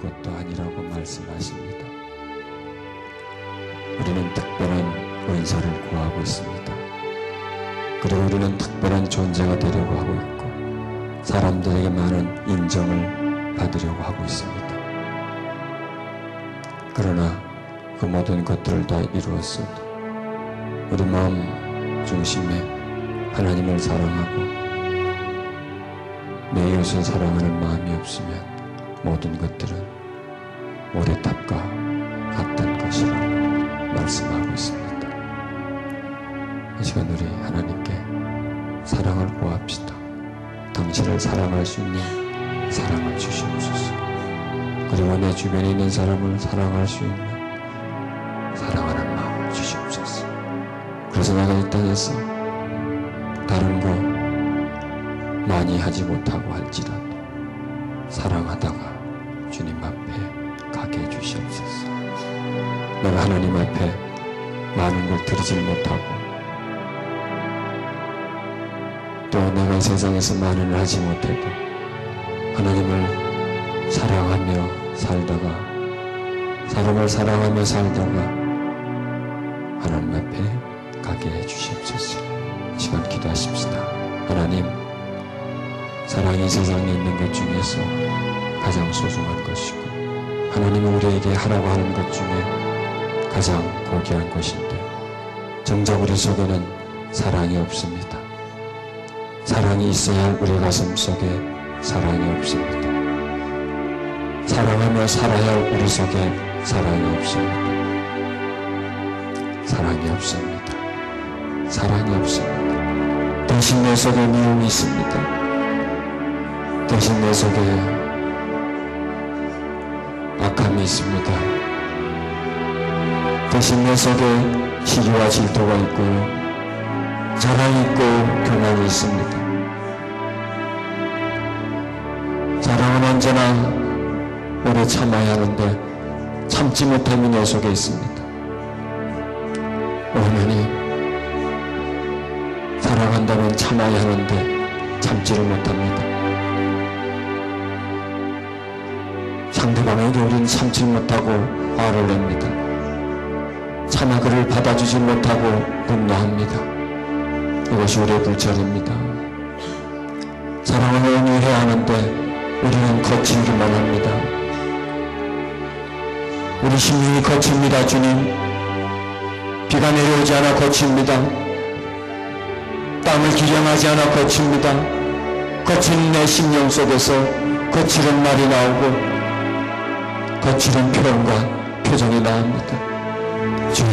것도 아니라고 말씀하십니다. 우리는 특별한 은사를 구하고 있습니다. 그리고 우리는 특별한 존재가 되려고 하고 있고 사람들에게 많은 인정을 받으려고 하고 있습니다. 그러나 그 모든 것들을 다 이루었어도 우리 마음 중심에 하나님을 사랑하고 내 이웃을 사랑하는 마음이 없으면 모든 것들은 모래탑과 같은 것이라고 말씀하고 있습니다. 이 시간 우리 하나님께 사랑을 구합시다. 당신을 사랑할 수 있는 사랑을 주시옵소서. 그리고 내 주변에 있는 사람을 사랑할 수 있는 사랑하는 마음을 주시옵소서. 그래서 내가 이 땅에서 다른 거 많이 하지 못하고 할지라도 사랑하다가 주님 앞에 가게 해주시옵소서. 내가 하나님 앞에 많은 걸 드리질 못하고 또 내가 이 세상에서 많은 일 하지 못해도 하나님을 사랑하며 살다가 사람을 사랑하며 살다가 하나님 앞에 가게 해주시옵소서. 시간 기도하십시다. 하나님, 사랑이 세상에 있는 것 중에서 가장 소중한 것이고 하나님이 우리에게 하라고 하는 것 중에 가장 고귀한 것인데 정작 우리 속에는 사랑이 없습니다. 사랑이 있어야 할 우리 가슴 속에 사랑이 없습니다. 사랑하며 살아야 할 우리 속에 사랑이 없습니다. 사랑이 없습니다. 사랑이 없습니다. 대신 내 속에 미움이 있습니다. 대신 내 속에 악함이 있습니다. 대신 내 속에 시기와 질투가 있고요. 자랑이 있고 교만이 있습니다. 자랑은 언제나 오래 참아야 하는데 참지 못함이 내 속에 있습니다. 하나님, 사랑한다면 참아야 하는데 참지를 못합니다. 상대방에게 우리는 참지 못하고 화를 냅니다. 차마 그를 받아주지 못하고 분노합니다. 이것이 우리의 불찰입니다. 사랑을 온유해야 하는데 우리는 거칠기만 합니다. 우리 심령이 거칩니다. 주님, 비가 내려오지 않아 거칩니다. 땀을 기경하지 않아 거칩니다. 거친 내 심령 속에서 거칠은 말이 나오고 거칠은 표현과 표정이 나옵니다. 주님,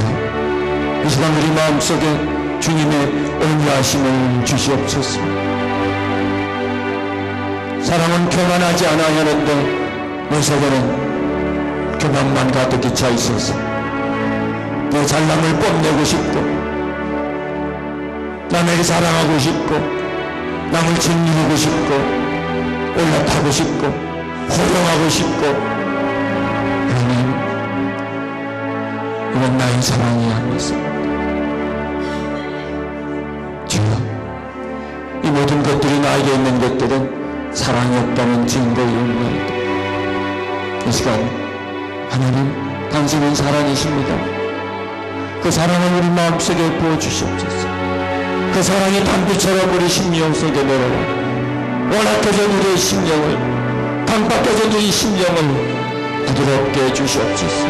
이 시간 우리 마음속에 주님의 온유하심을 주시옵소서. 사랑은 교만하지 않아야 하는데 내 속에는 교만만 가득히 차 있어서 내 잘남을 뽐내고 싶고 남에게 사랑하고 싶고 남을 짓누르고 싶고 올라타고 싶고 호령하고 싶고 하나님, 이건 나의 사랑이 아니었습니다. 이 모든 것들이 나에게 있는 것들은 사랑이 없다는 증거이옵나이다. 이 시간 하나님, 당신은 사랑이십니다. 그 사랑을 우리 마음속에 부어주시옵소서. 그 사랑이 단비처럼 우리 심령 속에 내려와 원학해진 우리의 심령을, 강박해진 우리 심령을 부드럽게 해주시옵소서.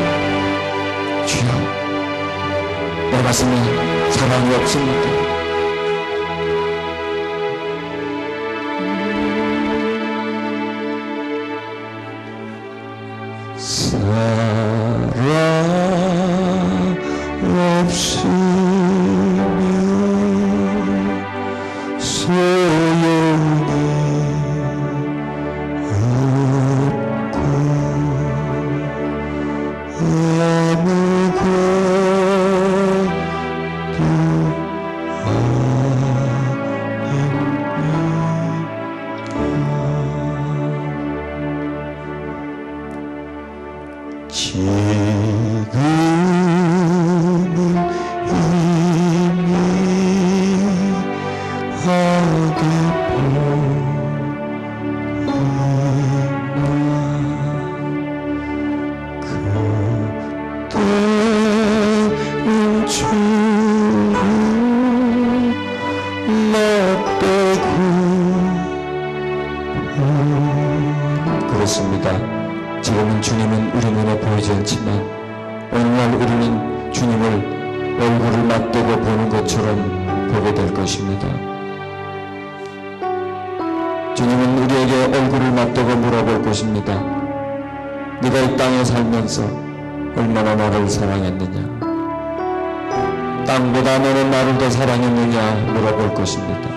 주여, 내 가슴에 사랑이 없습니다. 사랑 없으면 소용이 없고 아무것도 지금은 이미 하게 보이나 지금은 주님은 우리 눈에 보이지 않지만 오늘날 우리는 주님을 얼굴을 맞대고 보는 것처럼 보게 될 것입니다. 주님은 우리에게 얼굴을 맞대고 물어볼 것입니다. 네가 이 땅에 살면서 얼마나 나를 사랑했느냐? 땅보다 너는 나를 더 사랑했느냐? 물어볼 것입니다.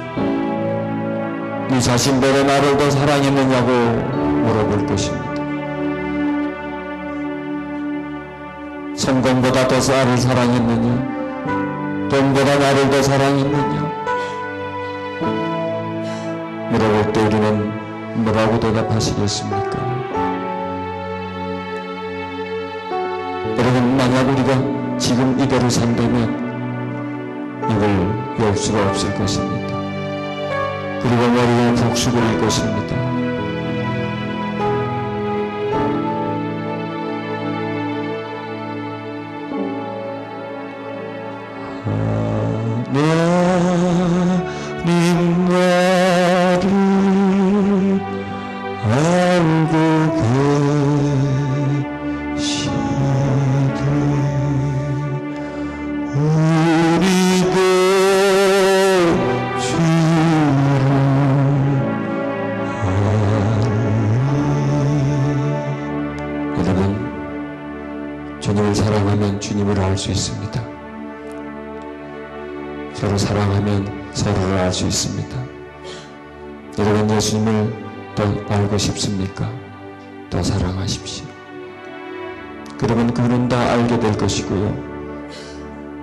네 자신보다 나를 더 사랑했느냐고 물어볼 것입니다. 성공보다 더 나를 사랑했느냐? 돈보다 나를 더 사랑했느냐? 물어볼 때 우리는 뭐라고 대답하시겠습니까? 여러분, 만약 우리가 지금 이대로 산다면 이걸 열 수가 없을 것입니다. 그리고 머리에 푹 숙일 것입니다. 하나님 나를 알고 계시되 우리도 주를 아네. 여러분, 주님을 사랑하면 주님을 알 수 있습니다. 서로 사랑하면 서로를 알 수 있습니다. 여러분, 예수님을 더 알고 싶습니까? 더 사랑하십시오. 그러면 그분은 다 알게 될 것이고요.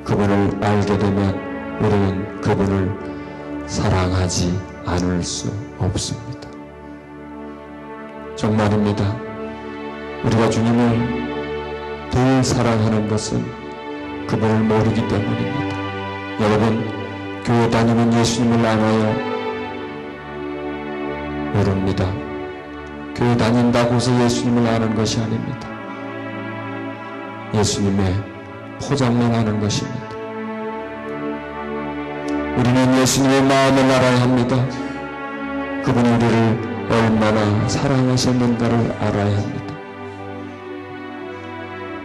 그분을 알게 되면 우리는 그분을 사랑하지 않을 수 없습니다. 정말입니다. 우리가 주님을 더 사랑하는 것은 그분을 모르기 때문입니다. 여러분, 교회 다니면 예수님을 알아요? 모릅니다. 교회 다닌다고 해서 예수님을 아는 것이 아닙니다. 예수님의 포장만 아는 것입니다. 우리는 예수님의 마음을 알아야 합니다. 그분이 우리를 얼마나 사랑하셨는가를 알아야 합니다.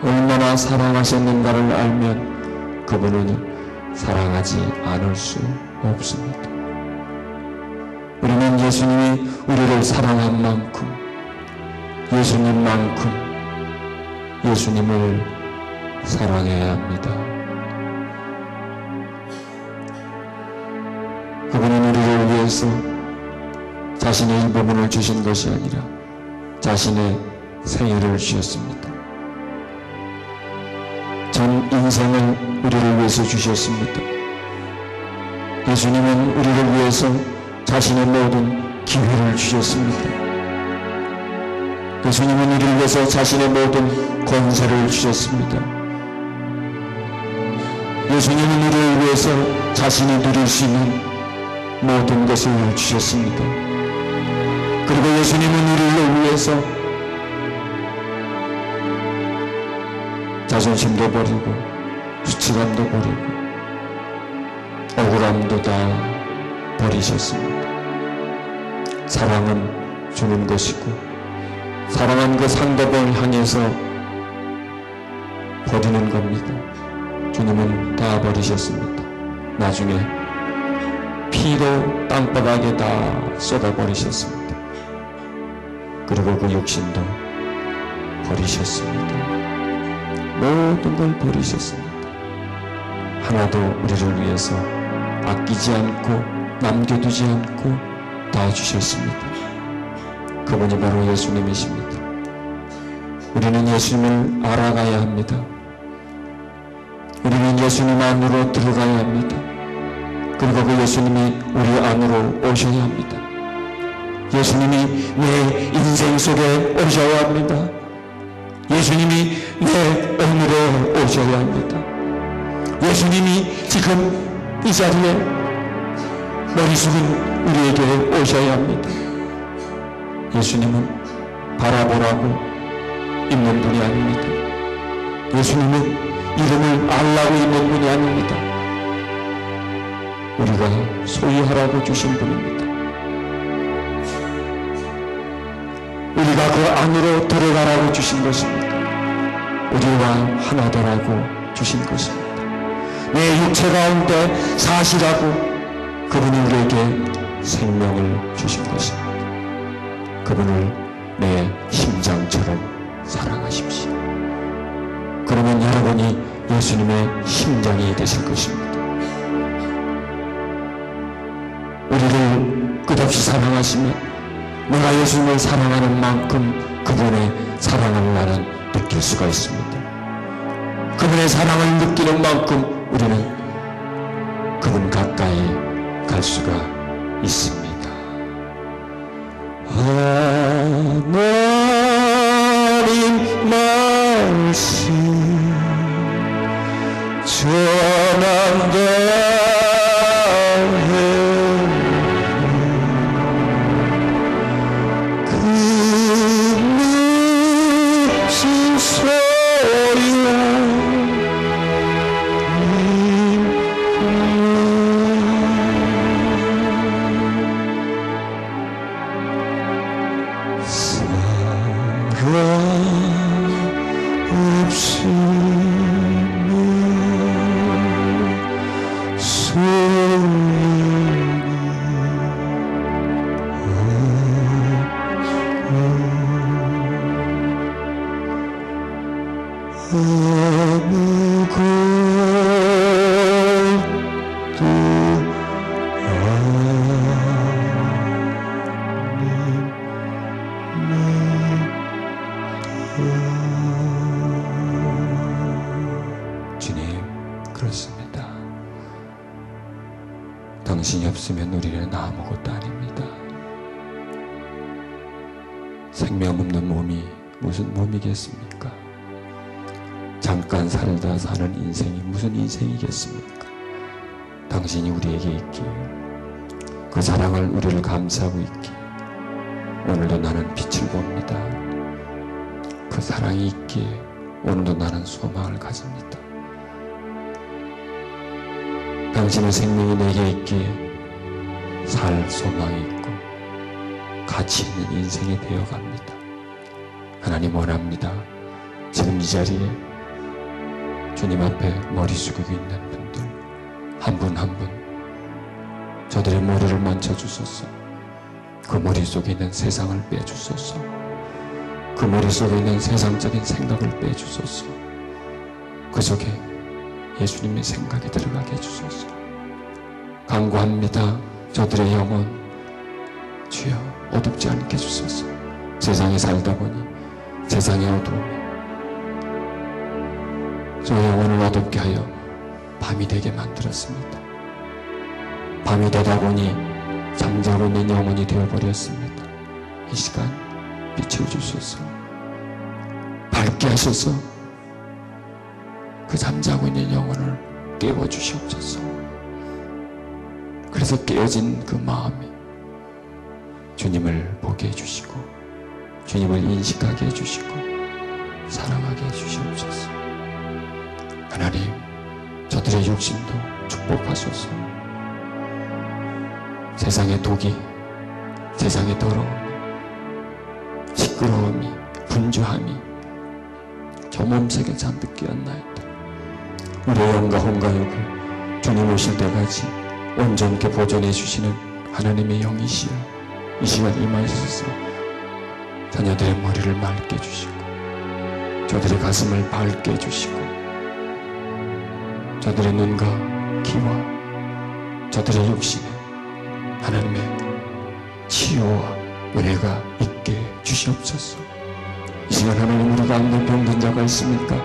얼마나 사랑하셨는가를 알면 그분은 사랑하지 않을 수 없습니다. 우리는 예수님이 우리를 사랑한 만큼, 예수님만큼 예수님을 사랑해야 합니다. 그분은 우리를 위해서 자신의 일부분을 주신 것이 아니라 자신의 생애를 주셨습니다. 전 인생을 우리를 위해서 주셨습니다. 예수님은 우리를 위해서 자신의 모든 기회를 주셨습니다. 예수님은 우리를 위해서 자신의 모든 권세를 주셨습니다. 예수님은 우리를 위해서 자신이 누릴 수 있는 모든 것을 주셨습니다. 그리고 예수님은 우리를 위해서 자존심도 버리고 수치감도 버리고 억울함도 다 버리셨습니다. 사랑은 주는 것이고 사랑한 그 상대방을 향해서 버리는 겁니다. 주님은 다 버리셨습니다. 나중에 피로 땅바닥에 다 쏟아버리셨습니다. 그리고 그 육신도 버리셨습니다. 모든 걸 버리셨습니다. 하나도 우리를 위해서 아끼지 않고 남겨두지 않고 다 주셨습니다. 그분이 바로 예수님이십니다. 우리는 예수님을 알아가야 합니다. 우리는 예수님 안으로 들어가야 합니다. 그리고 그 예수님이 우리 안으로 오셔야 합니다. 예수님이 내 인생 속에 오셔야 합니다. 예수님이 내 오늘에 오셔야 합니다. 예수님이 지금 이 자리에 머리 숙인 우리에게 오셔야 합니다. 예수님은 바라보라고 있는 분이 아닙니다. 예수님은 이름을 알라고 있는 분이 아닙니다. 우리가 소유하라고 주신 분입니다. 우리가 그 안으로 들어가 하나라고 주신 것입니다. 우리와 하나더라고 주신 것입니다. 내 육체 가운데 사시라고 그분이 우리에게 생명을 주신 것입니다. 그분을 내 심장처럼 사랑하십시오. 그러면 여러분이 예수님의 심장이 되실 것입니다. 우리를 끝없이 사랑하시면 내가 예수님을 사랑하는 만큼 그분의 사랑을 나는 느낄 수가 있습니다. 그분의 사랑을 느끼는 만큼 우리는 그분 가까이 갈 수가 있습니다. 하나님 말씀 전한다 주님, 그렇습니다. 당신이 없으면 우리는 아무것도 아닙니다. 생명 없는 몸이 무슨 몸이겠습니까? 잠깐 살다 사는 인생이 무슨 인생이겠습니까? 당신이 우리에게 있기에 그 사랑을 우리를 감싸고 있기에 오늘도 나는 빛을 봅니다. 그 사랑이 있기에 오늘도 나는 소망을 가집니다. 당신의 생명이 내게 있기에 살 소망이 있고 가치 있는 인생이 되어갑니다. 하나님 원합니다. 지금 이 자리에 주님 앞에 머리 숙이고 있는 분들 한 분 한 분 저들의 머리를 만져주소서. 그 머릿속에 있는 세상을 빼주소서. 그 머릿속에 있는 세상적인 생각을 빼주소서. 그 속에 예수님의 생각이 들어가게 해주소서. 간구합니다. 저들의 영혼 주여 어둡지 않게 해주소서. 세상에 살다 보니 세상의 어두움이 저 영혼을 어둡게 하여 밤이 되게 만들었습니다. 밤이 되다 보니 잠자고 있는 영혼이 되어버렸습니다. 이 시간 빛을 주소서. 밝게 하셔서 그 잠자고 있는 영혼을 깨워주시옵소서. 그래서 깨어진 그 마음이 주님을 보게 해주시고 주님을 인식하게 해주시고 사랑하게 해주시옵소서. 하나님, 저들의 육신도 축복하소서. 세상의 독이, 세상의 더러움이, 시끄러움이, 분주함이 저 몸속에 잔뜩 끼었나이다. 우리의 영과 혼과욕을 주님 오실 때까지 온전케 보존해 주시는 하나님의 영이시여 이 시간 임하셔서 자녀들의 머리를 맑게 해주시고 저들의 가슴을 밝게 해주시고 저들의 눈과 귀와 저들의 육신에 하나님의 치유와 은혜가 있게 주시옵소서. 이 시간 하나님 우리 가운데 병든 자가 있습니까?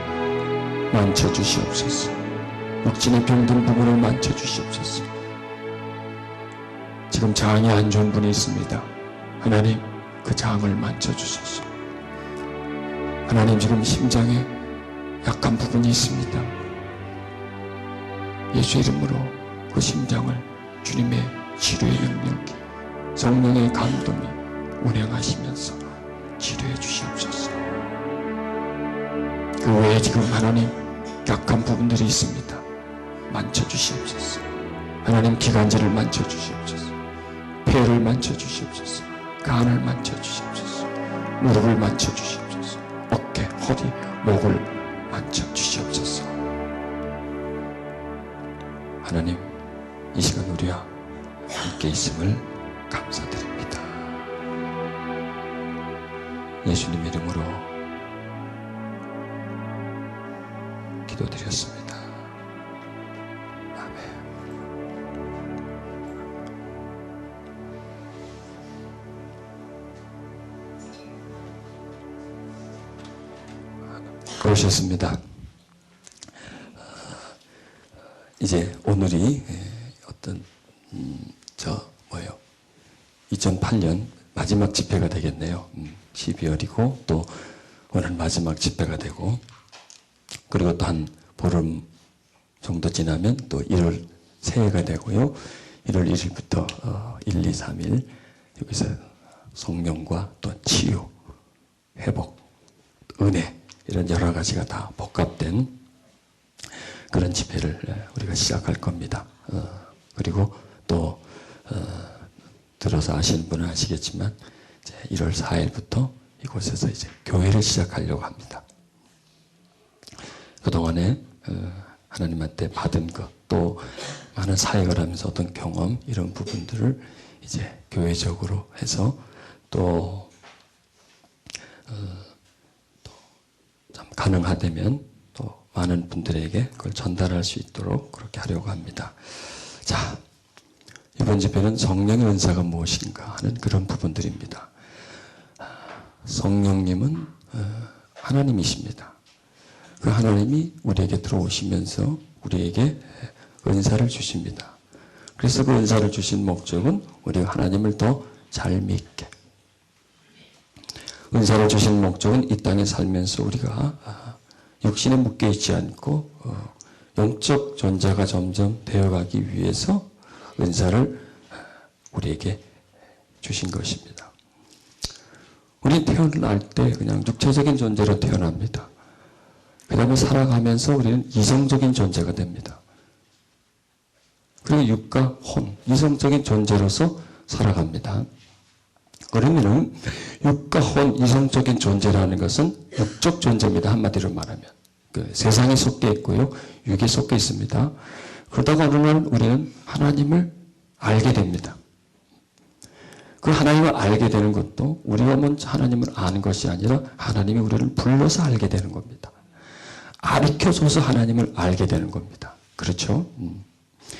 만져주시옵소서. 육신의 병든 부분을 만져주시옵소서. 지금 장이 안 좋은 분이 있습니다. 하나님 그 장을 만져주소서. 하나님 지금 심장에 약한 부분이 있습니다. 예수 이름으로 그 심장을 주님의 치료의 능력이 성령의 감동이 운행하시면서 치료해 주시옵소서. 그 외에 지금 하나님 약한 부분들이 있습니다. 만져주시옵소서. 하나님 기관지를 만져주시옵소서. 폐를 만져주시옵소서. 간을 만져주시옵소서. 무릎을 만져주시옵소서. 허리, 목을 만져주시옵소서. 하나님, 이 시간 우리와 함께 있음을 감사드립니다. 예수님 이름으로 기도드렸습니다. 아멘. 그러셨습니다. 이제 오늘이 어떤 2008년 마지막 집회가 되겠네요. 12월이고 또 오늘 마지막 집회가 되고, 그리고 또 한 보름 정도 지나면 또 1월 새해가 되고요. 1월 1일부터 1, 2, 3일 여기서 성령과 또 치유, 회복, 은혜, 이런 여러 가지가 다 복합된 그런 집회를 우리가 시작할 겁니다. 그리고 또 들어서 아시는 분은 아시겠지만 이제 1월 4일부터 이곳에서 이제 교회를 시작하려고 합니다. 그동안에 하나님한테 받은 것, 또 많은 사역을 하면서 어떤 경험, 이런 부분들을 이제 교회적으로 해서 또 참 가능하다면 또 많은 분들에게 그걸 전달할 수 있도록 그렇게 하려고 합니다. 자, 이번 집회는 성령의 은사가 무엇인가 하는 그런 부분들입니다. 성령님은 하나님이십니다. 그 하나님이 우리에게 들어오시면서 우리에게 은사를 주십니다. 그래서 그 은사를 주신 목적은 우리가 하나님을 더 잘 믿게, 은사를 주신 목적은 이 땅에 살면서 우리가 육신에 묶여 있지 않고 영적 존재가 점점 되어가기 위해서 은사를 우리에게 주신 것입니다. 우리 태어날 때 그냥 육체적인 존재로 태어납니다. 그 다음에 살아가면서 우리는 이성적인 존재가 됩니다. 그리고 육과 혼, 이성적인 존재로서 살아갑니다. 그러면은 육과 혼, 이성적인 존재라는 것은 육적 존재입니다. 한마디로 말하면. 그 세상에 속해 있고요, 육에 속해 있습니다. 그러다가 어느 날 우리는 하나님을 알게 됩니다. 그 하나님을 알게 되는 것도 우리가 먼저 하나님을 아는 것이 아니라 하나님이 우리를 불러서 알게 되는 겁니다. 가르쳐줘서 하나님을 알게 되는 겁니다. 그렇죠?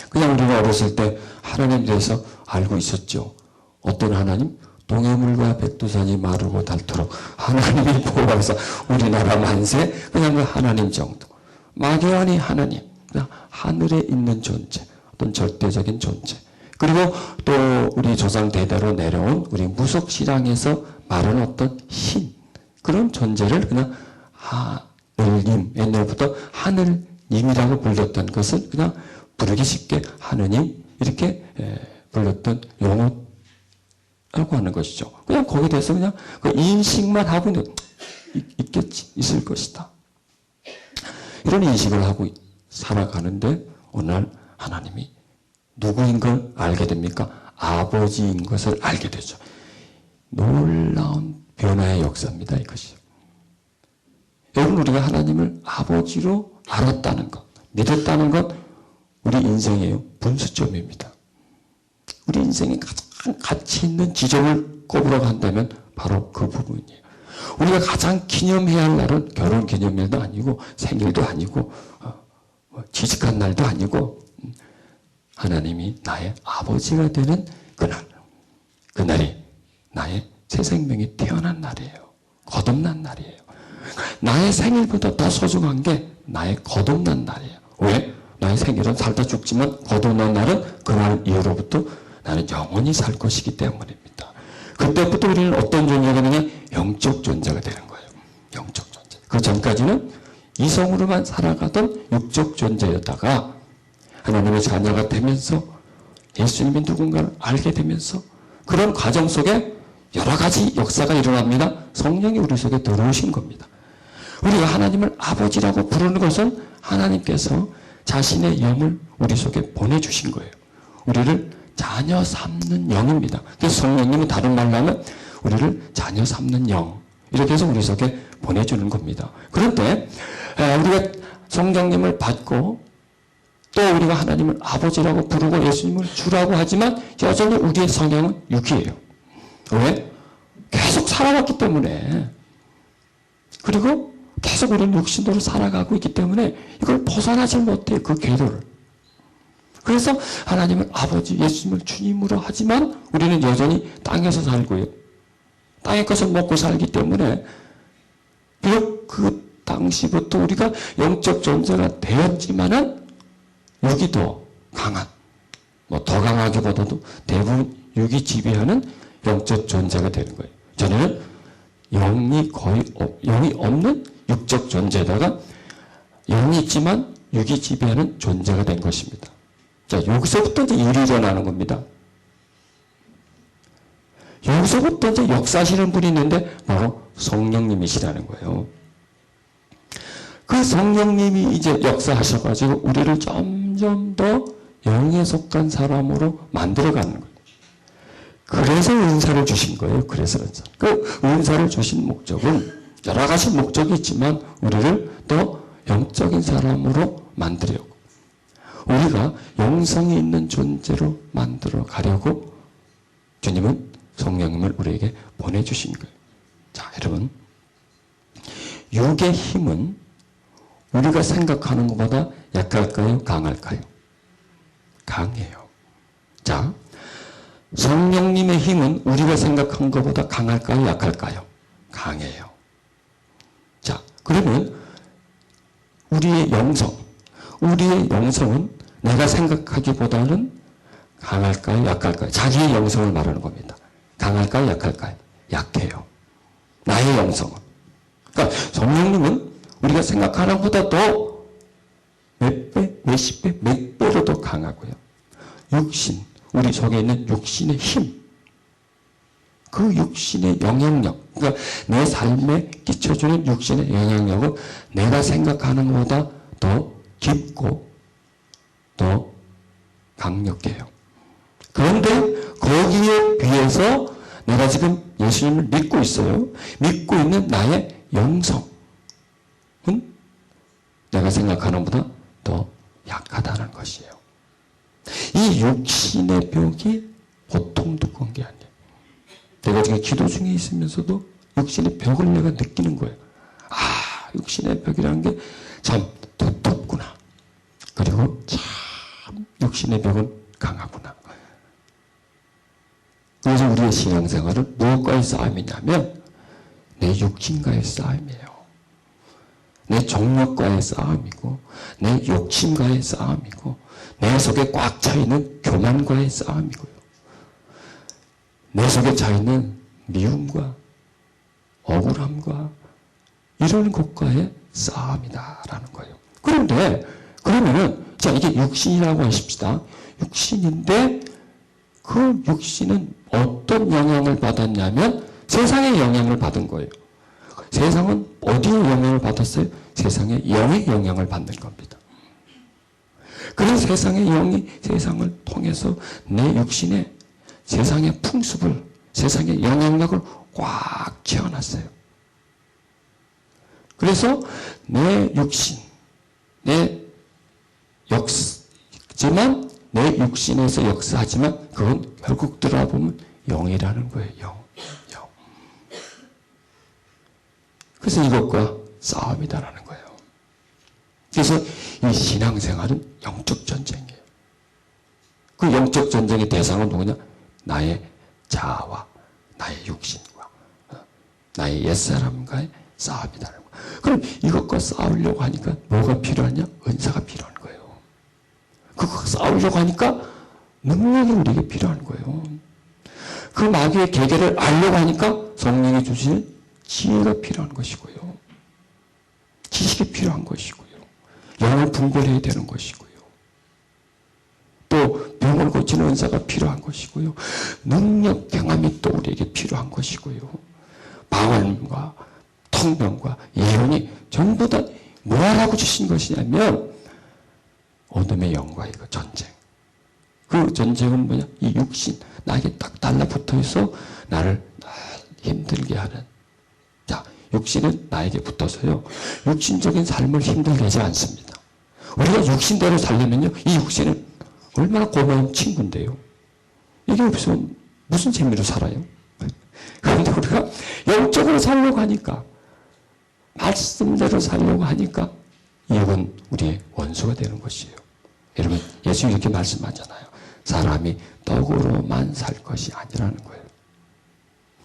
그냥 우리가 어렸을 때 하나님에 대해서 알고 있었죠. 어떤 하나님? 동해물과 백두산이 마르고 닳도록 하나님이 보호하사 우리나라 만세, 그냥 그 하나님 정도. 막연히 하나님, 그냥 하늘에 있는 존재, 어떤 절대적인 존재. 그리고 또 우리 조상 대대로 내려온 우리 무속신앙에서 말하는 어떤 신, 그런 존재를 그냥 하늘님, 옛날부터 하늘님이라고 불렀던 것을 그냥 부르기 쉽게 하느님, 이렇게 불렀던 용어 라고 하는 것이죠. 그냥 거기에 대해서 그냥 그 인식만 하고는 있겠지, 있을 것이다. 이런 인식을 하고 살아가는데 어느 날 하나님이 누구인 걸 알게 됩니까? 아버지인 것을 알게 되죠. 놀라운 변화의 역사입니다, 이것이. 여러분, 우리가 하나님을 아버지로 알았다는 것, 믿었다는 것, 우리 인생의 분수점입니다. 우리 인생에 가장 가치 있는 지점을 꼽으라고 한다면 바로 그 부분이에요. 우리가 가장 기념해야 할 날은 결혼 기념일도 아니고 생일도 아니고 취직한 날도 아니고 하나님이 나의 아버지가 되는 그날, 그날이 나의 새 생명이 태어난 날이에요. 거듭난 날이에요. 나의 생일보다 더 소중한 게 나의 거듭난 날이에요. 왜? 나의 생일은 살다 죽지만 거듭난 날은 그날 이후로부터 나는 영원히 살 것이기 때문입니다. 그때부터 우리는 어떤 존재가 되냐? 영적 존재가 되는 거예요. 영적 존재. 그 전까지는 이성으로만 살아가던 육적 존재였다가 하나님의 자녀가 되면서 예수님이 누군가를 알게 되면서 그런 과정 속에 여러 가지 역사가 일어납니다. 성령이 우리 속에 들어오신 겁니다. 우리가 하나님을 아버지라고 부르는 것은 하나님께서 자신의 영을 우리 속에 보내주신 거예요. 우리를 자녀 삼는 영입니다. 그래서 성령님은 다른 말로 하면 우리를 자녀 삼는 영, 이렇게 해서 우리 속에 보내주는 겁니다. 그런데 우리가 성령님을 받고 또 우리가 하나님을 아버지라고 부르고 예수님을 주라고 하지만 여전히 우리의 성향은 육이에요. 왜? 계속 살아왔기 때문에. 그리고 계속 우리는 육신으로 살아가고 있기 때문에 이걸 벗어나지 못해요. 그 궤도를. 그래서 하나님을 아버지, 예수님을 주님으로 하지만 우리는 여전히 땅에서 살고요. 땅의 것을 먹고 살기 때문에 비록 그 당시부터 우리가 영적 존재가 되었지만은 육이 더 강한, 더 강하기보다도 대부분 육이 지배하는 영적 존재가 되는 거예요. 저는 영이 없는 육적 존재다가 영이 있지만 육이 지배하는 존재가 된 것입니다. 자, 여기서부터 이제 일이 일어나는 겁니다. 여기서부터 이제 역사하시는 분이 있는데 바로 성령님이시라는 거예요. 그 성령님이 이제 역사하셔가지고 우리를 점점 더 영에 속한 사람으로 만들어가는 거예요. 그래서 은사를 주신 거예요. 그래서 은사. 그 은사를 주신 목적은 여러 가지 목적이 있지만 우리를 더 영적인 사람으로 만들려고, 우리가 영성이 있는 존재로 만들어 가려고 주님은 성령님을 우리에게 보내주신 거예요. 자, 여러분, 육의 힘은 우리가 생각하는 것보다 약할까요? 강할까요? 강해요. 자, 성령님의 힘은 우리가 생각한 것보다 강할까요? 약할까요? 강해요. 자, 그러면 우리의 영성은 내가 생각하기보다는 강할까요? 약할까요? 자기의 영성을 말하는 겁니다. 강할까요? 약할까요? 약해요. 나의 영성은. 그러니까 성령님은 우리가 생각하는 것보다 더 몇 배, 몇십 배, 몇 배로 더 강하고요. 육신, 우리 속에 있는 육신의 힘, 그 육신의 영향력, 그러니까 내 삶에 끼쳐주는 육신의 영향력은 내가 생각하는 것보다 더 깊고 더 강력해요. 그런데 거기에 비해서 내가 지금 예수님을 믿고 있어요. 믿고 있는 나의 영성은 내가 생각하는 것보다 더 약하다는 것이에요. 이 육신의 벽이 보통 두꺼운 게 아니에요. 내가 지금 기도 중에 있으면서도 육신의 벽을 내가 느끼는 거예요. 아, 육신의 벽이라는 게 참 두텁구나. 그리고 참 육신의 벽은 강하구나. 그래서 우리의 신앙생활은 무엇과의 싸움이냐면 내 육신과의 싸움이에요. 내 정욕과의 싸움이고 내 욕심과의 싸움이고 내 속에 꽉 차있는 교만과의 싸움이고요. 내 속에 차있는 미움과 억울함과 이런 것과의 싸움이다라는 거예요. 그런데 그러면은 자, 이게 육신이라고 하십시다. 육신인데 그 육신은 어떤 영향을 받았냐면 세상의 영향을 받은 거예요. 세상은 어디에 영향을 받았어요? 세상의 영의 영향을 받는 겁니다. 그래서 세상의 영이 세상을 통해서 내 육신에 세상의 풍습을, 세상의 영향력을 꽉 채워놨어요. 그래서 내 육신, 역사지만 내 육신에서 역사하지만 그건 결국 들어보면 영이라는 거예요. 영. 그래서 이것과 싸움이다라는 거예요. 그래서 이 신앙생활은 영적 전쟁이에요. 그 영적 전쟁의 대상은 누구냐? 나의 자아와 나의 육신과 나의 옛사람과의 싸움이다라는 거예요. 그럼 이것과 싸우려고 하니까 뭐가 필요하냐? 은사가 필요한 거예요. 그거 싸우려고 하니까 능력이 우리에게 필요한 거예요. 그 마귀의 계계를 알려고 하니까 성령이 주시는 지혜가 필요한 것이고요. 지식이 필요한 것이고요. 영을 분별해야 되는 것이고요. 또 병을 고치는 은사가 필요한 것이고요. 능력, 경험이 또 우리에게 필요한 것이고요. 방언과 통병과 예언이 전부 다 뭐라고 주신 것이냐면 어둠의 영과의 그 전쟁. 그 전쟁은 뭐냐? 이 육신, 나에게 딱 달라붙어 있어 나를 힘들게 하는. 자, 육신은 나에게 붙어서요, 육신적인 삶을 힘들게 하지 않습니다. 우리가 육신대로 살려면요, 이 육신은 얼마나 고마운 친구인데요. 이게 없으면 무슨 재미로 살아요? 그런데 우리가 영적으로 살려고 하니까, 말씀대로 살려고 하니까 이건 우리의 원수가 되는 것이에요. 여러분, 예수 이렇게 말씀하잖아요. 사람이 떡으로만 살 것이 아니라는 거예요.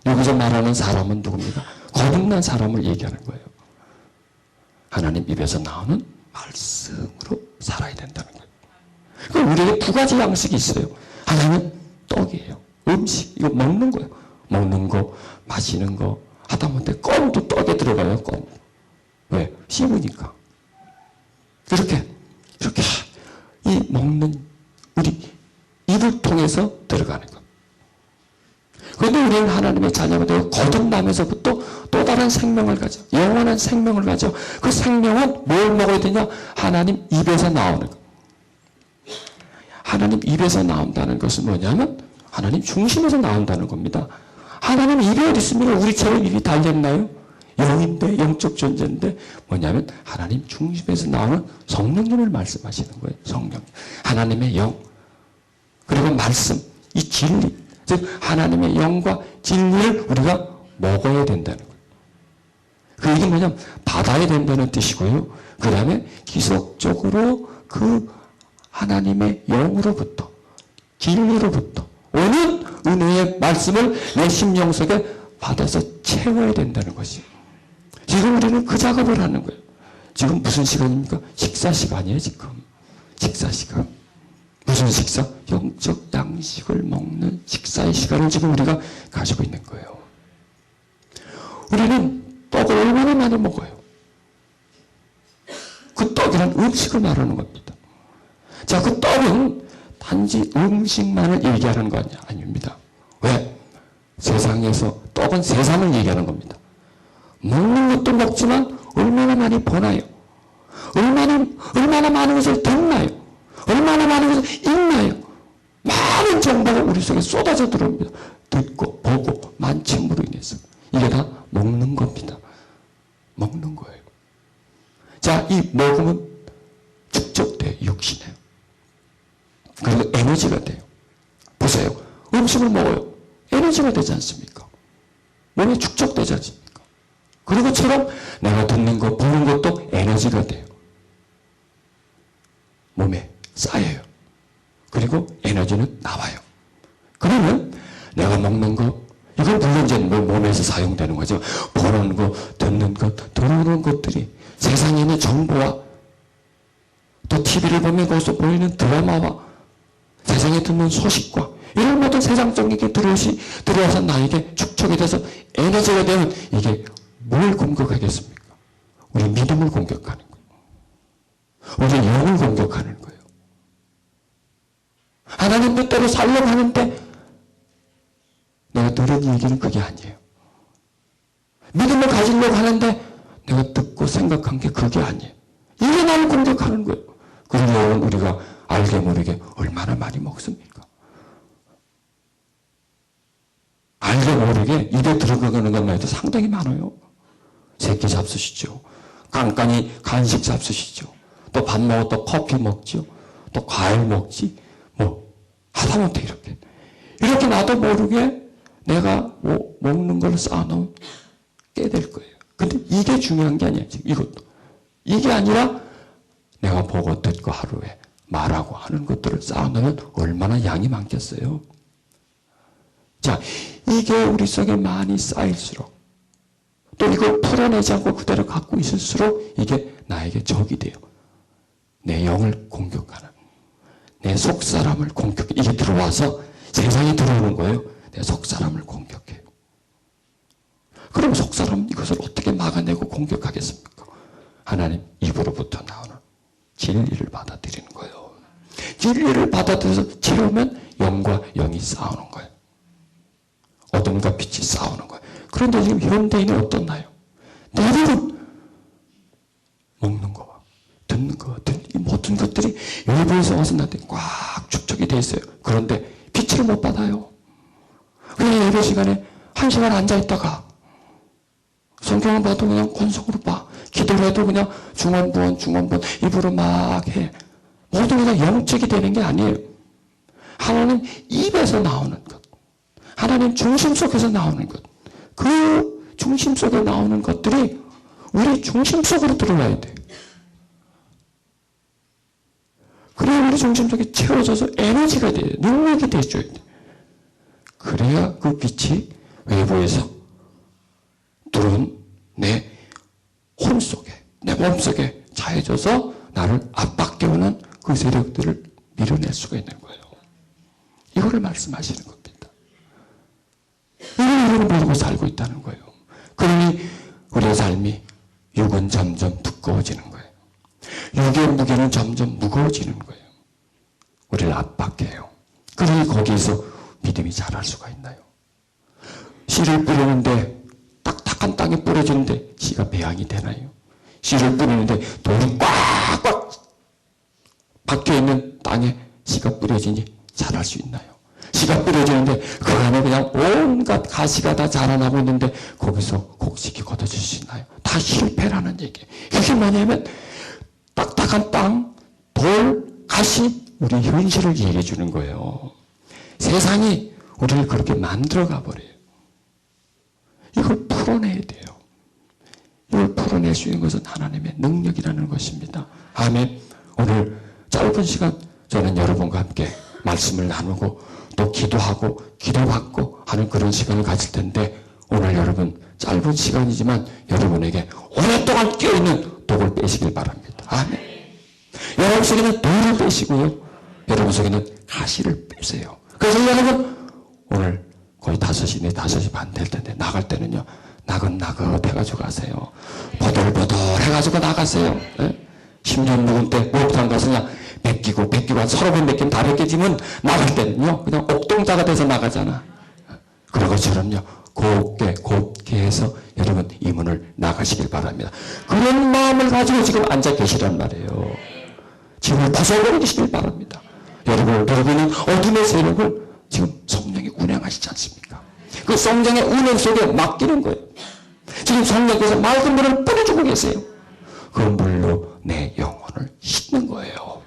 여기서 말하는 사람은 누굽니까? 거듭난 사람을 얘기하는 거예요. 하나님 입에서 나오는 말씀으로 살아야 된다는 거예요. 그럼 우리에게 두 가지 양식이 있어요. 하나는 떡이에요. 음식, 이거 먹는 거예요. 먹는 거, 마시는 거, 하다못해 껌도 떡에 들어가요. 껌. 왜? 씹으니까. 이렇게 이 먹는 우리 입을 통해서 들어가는 것. 그런데 우리는 하나님의 자녀가 되어 거듭나면서부터 또 다른 생명을 가져, 영원한 생명을 가져. 그 생명은 뭘 먹어야 되냐? 하나님 입에서 나오는 것. 하나님 입에서 나온다는 것은 뭐냐면 하나님 중심에서 나온다는 겁니다. 하나님 입이 어디 있습니까? 우리처럼 입이 달렸나요? 영인데, 영적 존재인데 뭐냐면 하나님 중심에서 나오는 성령님을 말씀하시는 거예요. 성령. 하나님의 영. 그리고 말씀. 이 진리. 즉 하나님의 영과 진리를 우리가 먹어야 된다는 거예요. 그 이게 뭐냐면 받아야 된다는 뜻이고요. 그 다음에 기속적으로 그 하나님의 영으로부터, 진리로부터 오는 은혜의 말씀을 내 심령 속에 받아서 채워야 된다는 것이에요. 지금 우리는 그 작업을 하는 거예요. 지금 무슨 시간입니까? 식사 시간이에요, 지금. 식사 시간. 무슨 식사? 영적 양식을 먹는 식사의 시간을 지금 우리가 가지고 있는 거예요. 우리는 떡을 얼마나 많이 먹어요? 그 떡이란 음식을 말하는 겁니다. 자, 그 떡은 단지 음식만을 얘기하는 거 아닙니다. 왜? 세상에서 떡은 세상을 얘기하는 겁니다. 먹는 것도 먹지만 얼마나 많이 보나요? 얼마나 많은 것을 듣나요? 얼마나 많은 것을 읽나요? 많은 정보가 우리 속에 쏟아져 들어옵니다. 듣고 보고 만침으로 인해서. 이게 다 먹는 겁니다. 먹는 거예요. 자, 이 먹으면 축적돼요. 육신에. 그리고 에너지가 돼요. 보세요. 음식을 먹어요. 에너지가 되지 않습니까? 몸에 축적되지 않습니까? 그런 것처럼 내가 듣는 거, 보는 것도 에너지가 돼요. 몸에 쌓여요. 그리고 에너지는 나와요. 그러면 내가 먹는 거, 이건 물론 이제 몸에서 사용되는 거죠. 보는 거, 듣는 것, 들어오는 것들이 세상에 있는 정보와 또 TV를 보면 거기서 보이는 드라마와 세상에 듣는 소식과 이런 모든 세상적인 게 들어와서 나에게 축적이 돼서 에너지가 되면 이게 뭘 공격하겠습니까? 우리 믿음을 공격하는 거예요. 우리 영을 공격하는 거예요. 하나님 뜻대로 살려고 하는데 내가 들은 얘기는 그게 아니에요. 믿음을 가지려고 하는데 내가 듣고 생각한 게 그게 아니에요. 이게 나를 공격하는 거예요. 그런 영은 우리가 알게 모르게 얼마나 많이 먹습니까? 알게 모르게 입에 들어가는 것만 해도 상당히 많아요. 새끼 잡수시죠. 깐깐히 간식 잡수시죠. 또 밥 먹어 또 커피 먹죠. 또 과일 먹지. 뭐 하다못해 이렇게 나도 모르게 내가 먹는 걸 쌓아놓으면 깨 될 거예요. 근데 이게 중요한 게 아니야. 지금 이것도. 이게 아니라 내가 보고 듣고 하루에 말하고 하는 것들을 쌓아놓으면 얼마나 양이 많겠어요. 자, 이게 우리 속에 많이 쌓일수록 또 이걸 풀어내지 않고 그대로 갖고 있을수록 이게 나에게 적이 돼요. 내 영을 공격하는, 내 속사람을 공격해. 이게 들어와서 세상에 들어오는 거예요. 내 속사람을 공격해요. 그럼 속사람은 이것을 어떻게 막아내고 공격하겠습니까? 하나님 입으로부터 나오는 진리를 받아들이는 거예요. 진리를 받아들여서 채우면 영과 영이 싸우는 거예요. 어둠과 빛이 싸우는 거예요. 그런데 지금 현대인은 어떻나요? 대부분 먹는 거와 듣는 거, 이 모든 것들이 외부에서 와서 나한테 꽉 축적이 돼 있어요. 그런데 빛을 못 받아요. 그냥 예배 시간에 1시간 앉아있다가 성경을 봐도 그냥 권속으로 봐. 기도를 해도 그냥 중원부원 입으로 막 해. 모두 그냥 영적이 되는 게 아니에요. 하나님 입에서 나오는 것. 하나님 중심 속에서 나오는 것. 그 중심 속에 나오는 것들이 우리 중심 속으로 들어와야 돼요. 그래야 우리 중심 속에 채워져서 에너지가 돼요. 능력이 돼줘야 돼요. 그래야 그 빛이 외부에서 들어온 내 혼 속에, 내 몸 속에 차해져서 나를 압박해오는 그 세력들을 밀어낼 수가 있는 거예요. 이거를 말씀하시는 겁니다. 이걸 모르고 살고 있다는 거예요. 그러니 우리의 삶이 육은 점점 두꺼워지는 거예요. 육의 무게는 점점 무거워지는 거예요. 우리를 압박해요. 그러니 거기에서 믿음이 자랄 수가 있나요? 씨를 뿌리는데 딱딱한 땅에 뿌려주는데 씨가 배양이 되나요? 씨를 뿌리는데 돌이 꽉꽉 박혀있는 땅에 씨가 뿌려지니 자랄 수 있나요? 씨가 뿌려지는데 그 안에 그냥 온갖 가시가 다 자라나고 있는데 거기서 곡식이 걷어질 수 있나요? 다 실패라는 얘기예요. 그게 뭐냐면 딱딱한 땅, 돌, 가시 우리 현실을 얘기해 주는 거예요. 세상이 우리를 그렇게 만들어가 버려요. 이걸 풀어내야 돼요. 이걸 풀어낼 수 있는 것은 하나님의 능력이라는 것입니다. 아멘. 오늘 짧은 시간 저는 여러분과 함께 말씀을 나누고 또 기도하고 기도받고 하는 그런 시간을 가질 텐데 오늘 여러분 짧은 시간이지만 여러분에게 오랫동안 끼어있는 독을 빼시길 바랍니다. 아멘. 여러분 속에는 돌을 빼시고요. 여러분 속에는 가시를 빼세요. 그래서 여러분 오늘 거의 5시, 5시 반 될 텐데 나갈 때는요. 나긋나긋 해가지고 가세요. 버들버들 해가지고 나가세요. 예? 10년 묵은 때 목욕탕 가서 그냥 뺏기고 한 서너 번 뺏기면 다 뺏기지만 나갈 때는요. 그냥 옥동자가 돼서 나가잖아. 그런 것처럼요. 곱게 해서 여러분 이 문을 나가시길 바랍니다. 그런 마음을 가지고 지금 앉아 계시란 말이에요. 지금을 벗어버리시길 바랍니다. 여러분은 어둠의 세력을 지금 성령이 운행하시지 않습니까? 그 성령의 운행 속에 맡기는 거예요. 지금 성령께서 맑은 물을 뿌려주고 계세요. 그 물로 내 영혼을 씻는 거예요.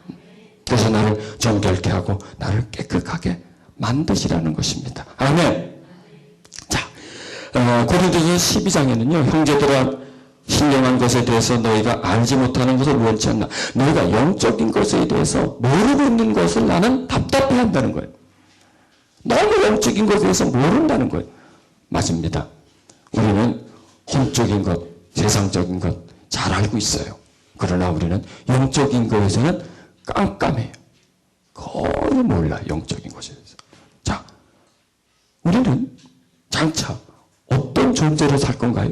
그래서 나를 정결케 하고 나를 깨끗하게 만드시라는 것입니다. 아멘. 자, 고린도전서 12장에는요. 형제들아 신령한 것에 대해서 너희가 알지 못하는 것을 원치 않나. 너희가 영적인 것에 대해서 모르고 있는 것을 나는 답답해한다는 거예요. 너무 영적인 것에 대해서 모른다는 거예요. 맞습니다. 우리는 혼적인 것, 세상적인 것 잘 알고 있어요. 그러나 우리는 영적인 것에서는 깜깜해요. 거의 몰라요. 영적인 것에 대해서. 자, 우리는 장차 어떤 존재로 살 건가요?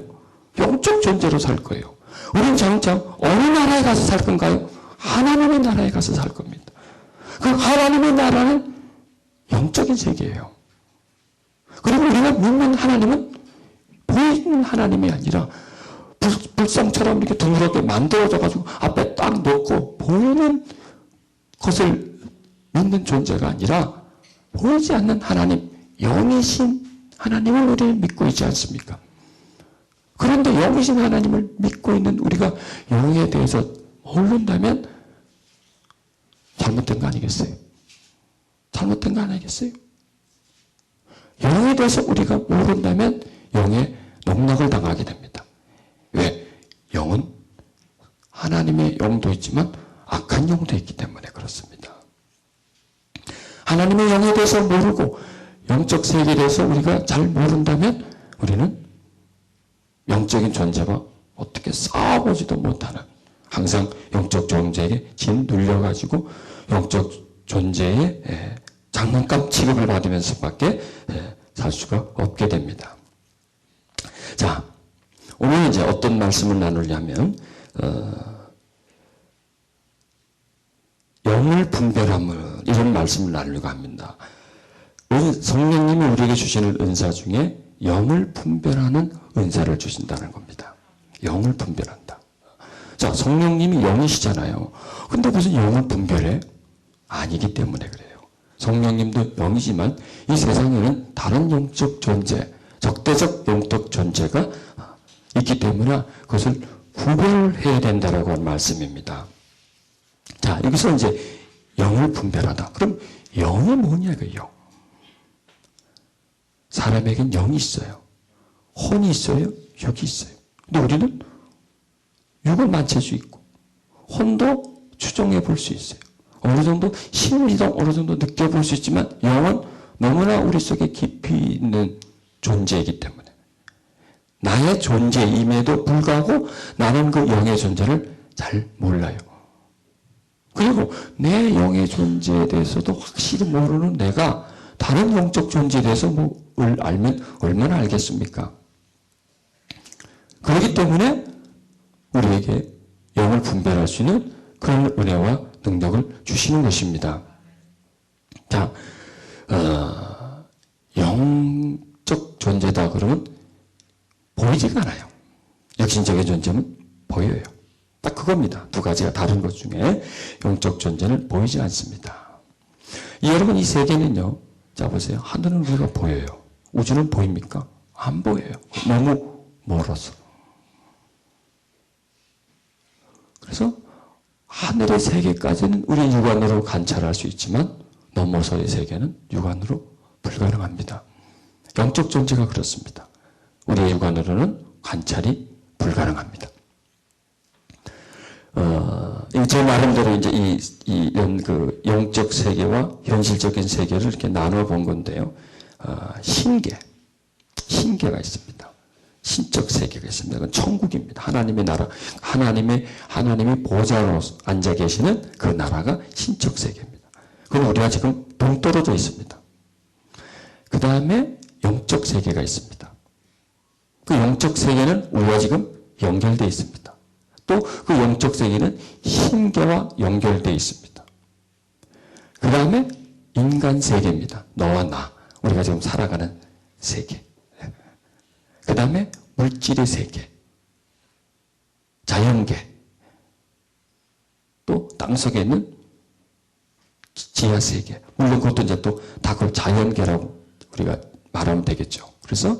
영적 존재로 살 거예요. 우리는 장차 어느 나라에 가서 살 건가요? 하나님의 나라에 가서 살 겁니다. 그 하나님의 나라는 영적인 세계예요. 그리고 우리가 믿는 하나님은 보이는 하나님이 아니라 불상처럼 이렇게 드물게 만들어져가지고 앞에 딱 놓고 보이는 것을 믿는 존재가 아니라 보이지 않는 하나님, 영이신 하나님을 우리는 믿고 있지 않습니까? 그런데 영이신 하나님을 믿고 있는 우리가 영에 대해서 모른다면 잘못된 거 아니겠어요? 잘못된 거 아니겠어요? 영에 대해서 우리가 모른다면 영의 농락을 당하게 됩니다. 왜? 영은 하나님의 영도 있지만 악한 영도 있기 때문에 그렇습니다. 하나님의 영에 대해서 모르고 영적 세계에 대해서 우리가 잘 모른다면 우리는 영적인 존재와 어떻게 싸워보지도 못하는 항상 영적 존재에게 짓눌려가지고 영적 존재의 장난감 취급을 받으면서밖에 살 수가 없게 됩니다. 자, 오늘 이제 어떤 말씀을 나누려면 영을 분별함을 이런 말씀을 나누려고 합니다. 성령님이 우리에게 주시는 은사 중에 영을 분별하는 은사를 주신다는 겁니다. 영을 분별한다. 자, 성령님이 영이시잖아요. 근데 무슨 영을 분별해? 아니기 때문에 그래요. 성령님도 영이지만 이 세상에는 다른 영적 존재, 적대적 영적 존재가 있기 때문에 그것을 구별해야 된다라고 하는 말씀입니다. 자, 여기서 이제 영을 분별하다. 그럼 영이 뭐냐, 그 영. 사람에겐 영이 있어요. 혼이 있어요. 육이 있어요. 근데 우리는 육을 만질 수 있고 혼도 추종해 볼 수 있어요. 어느 정도 심리도 어느 정도 느껴볼 수 있지만 영은 너무나 우리 속에 깊이 있는 존재이기 때문에 나의 존재임에도 불구하고 나는 그 영의 존재를 잘 몰라요. 그리고 내 영의 존재에 대해서도 확실히 모르는 내가 다른 영적 존재에 대해서 뭘 알면 얼마나 알겠습니까? 그렇기 때문에 우리에게 영을 분별할 수 있는 그런 은혜와 능력을 주시는 것입니다. 자, 영적 존재다 그러면 보이지가 않아요. 육신적인 존재는 보여요. 딱 그겁니다. 두 가지가 다른 것 중에 영적 존재는 보이지 않습니다. 여러분, 이 세계는요, 자 보세요. 하늘은 우리가 보여요. 우주는 보입니까? 안 보여요. 너무 멀어서. 그래서 하늘의 세계까지는 우리 육안으로 관찰할 수 있지만 넘어서의 세계는 육안으로 불가능합니다. 영적 존재가 그렇습니다. 우리의 육안으로는 관찰이 불가능합니다. 제 나름대로 이제 이런 그 영적 세계와 현실적인 세계를 이렇게 나눠 본 건데요. 신계가 있습니다. 신적 세계가 있습니다. 그건 천국입니다. 하나님의 나라, 하나님의 보좌로 앉아 계시는 그 나라가 신적 세계입니다. 그럼 우리가 지금 동떨어져 있습니다. 그 다음에 영적 세계가 있습니다. 그 영적 세계는 우리와 지금 연결되어 있습니다. 또 그 영적 세계는 신계와 연결되어 있습니다. 그 다음에 인간 세계입니다. 너와 나, 우리가 지금 살아가는 세계. 그 다음에 물질의 세계, 자연계, 또 땅속에 있는 지하 세계. 물론 그것도 이제 또 다 그 자연계라고 우리가 말하면 되겠죠. 그래서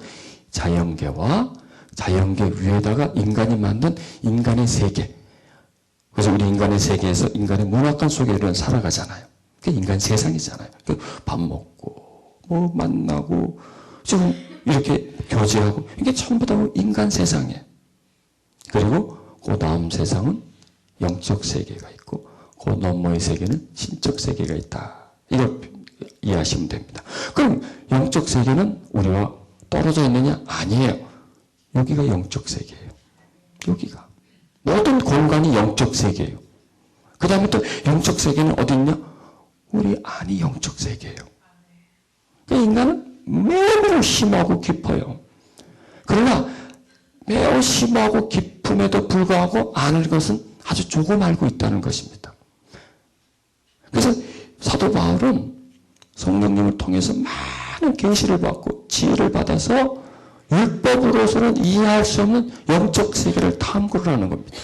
자연계와 자연계 위에다가 인간이 만든 인간의 세계. 그래서 우리 인간의 세계에서 인간의 문화관 속에 우리는 살아가잖아요. 그게 인간 세상이잖아요. 밥 먹고, 뭐 만나고, 좀 이렇게 교제하고, 이게 전부 다 인간 세상이에요. 그리고 그 다음 세상은 영적 세계가 있고, 그 너머의 세계는 신적 세계가 있다. 이걸 이해하시면 됩니다. 그럼 영적 세계는 우리와 떨어져 있느냐? 아니에요. 여기가 영적 세계예요. 여기가. 모든 공간이 영적 세계예요. 그 다음에 또 영적 세계는 어디 있냐? 우리 안이 영적 세계예요. 그러니까 인간은 매우 심하고 깊어요. 그러나 매우 심하고 깊음에도 불구하고 아는 것은 아주 조금 알고 있다는 것입니다. 그래서 사도 바울은 성령님을 통해서 많은 계시를 받고 지혜를 받아서 율법으로서는 이해할 수 없는 영적 세계를 탐구를 하는 겁니다.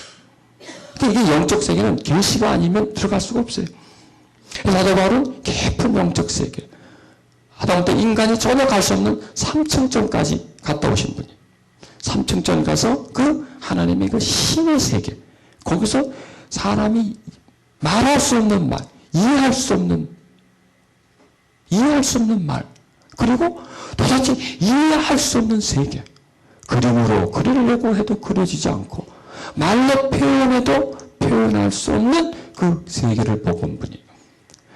그러니까 이게 영적 세계는 계시가 아니면 들어갈 수가 없어요. 사도 바울은 깊은 영적 세계, 하다못해 인간이 전혀 갈 수 없는 삼층전까지 갔다 오신 분이에요. 삼층전 가서 그 하나님의 그 신의 세계, 거기서 사람이 말할 수 없는 말, 이해할 수 없는 말, 그리고 도대체 이해할 수 없는 세계, 그림으로 그리려고 해도 그려지지 않고 말로 표현해도 표현할 수 없는 그 세계를 보고 온 분이에요.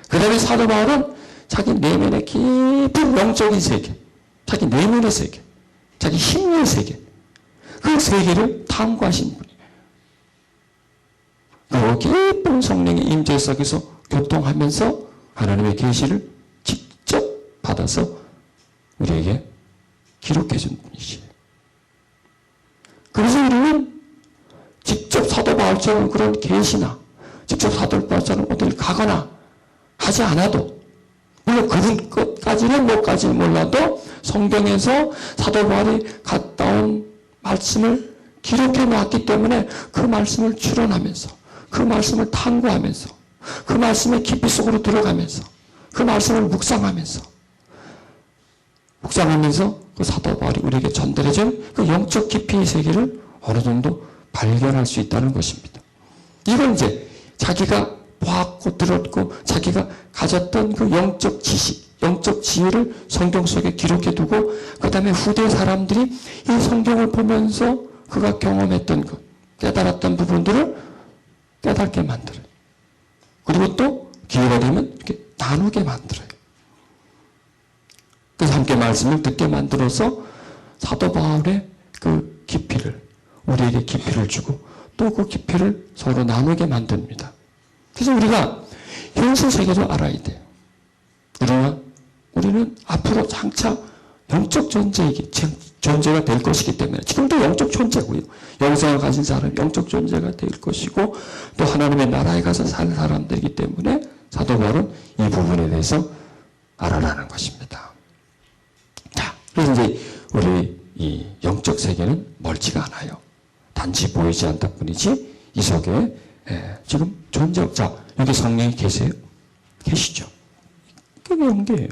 그 다음에 사도 바울은 자기 내면의 깊은 영적인 세계, 자기 내면의 세계, 자기 심리의 세계, 그 세계를 탐구하신 분이에요. 그 깊은 성령의 임재 속에서 교통하면서 하나님의 계시를 직접 받아서 우리에게 기록해 준 분이시에요. 그래서 우리는 직접 사도 바울처럼 그런 계시나 직접 사도 바울처럼 어딜 가거나 하지 않아도, 물론 그런 것까지는 뭐까지는 몰라도 성경에서 사도 바울이 갔다 온 말씀을 기록해 놨기 때문에 그 말씀을 추론하면서, 그 말씀을 탐구하면서, 그 말씀의 깊이 속으로 들어가면서, 그 말씀을 묵상하면서 그 사도 바울이 우리에게 전달해준 그 영적 깊이의 세계를 어느 정도 발견할 수 있다는 것입니다. 이건 이제 자기가 보았고 들었고 자기가 가졌던 그 영적 지식, 영적 지혜를 성경 속에 기록해 두고 그 다음에 후대 사람들이 이 성경을 보면서 그가 경험했던 것, 깨달았던 부분들을 깨닫게 만들어요. 그리고 또 기회가 되면 이렇게 나누게 만들어요. 그래서 함께 말씀을 듣게 만들어서 사도 바울의 그 깊이를, 우리에게 깊이를 주고 또 그 깊이를 서로 나누게 만듭니다. 그래서 우리가 현실 세계도 알아야 돼요. 우리는 앞으로 장차 영적 존재가 될 것이기 때문에 지금도 영적 존재고요. 영생을 가진 사람이 영적 존재가 될 것이고 또 하나님의 나라에 가서 살 사람들이기 때문에 사도 바울은 이 부분에 대해서 알아라는 것입니다. 자, 그래서 이제 우리 이 영적 세계는 멀지가 않아요. 단지 보이지 않다 뿐이지 이 속에 지금 자, 여기 성령이 계세요? 계시죠? 그게 영계예요.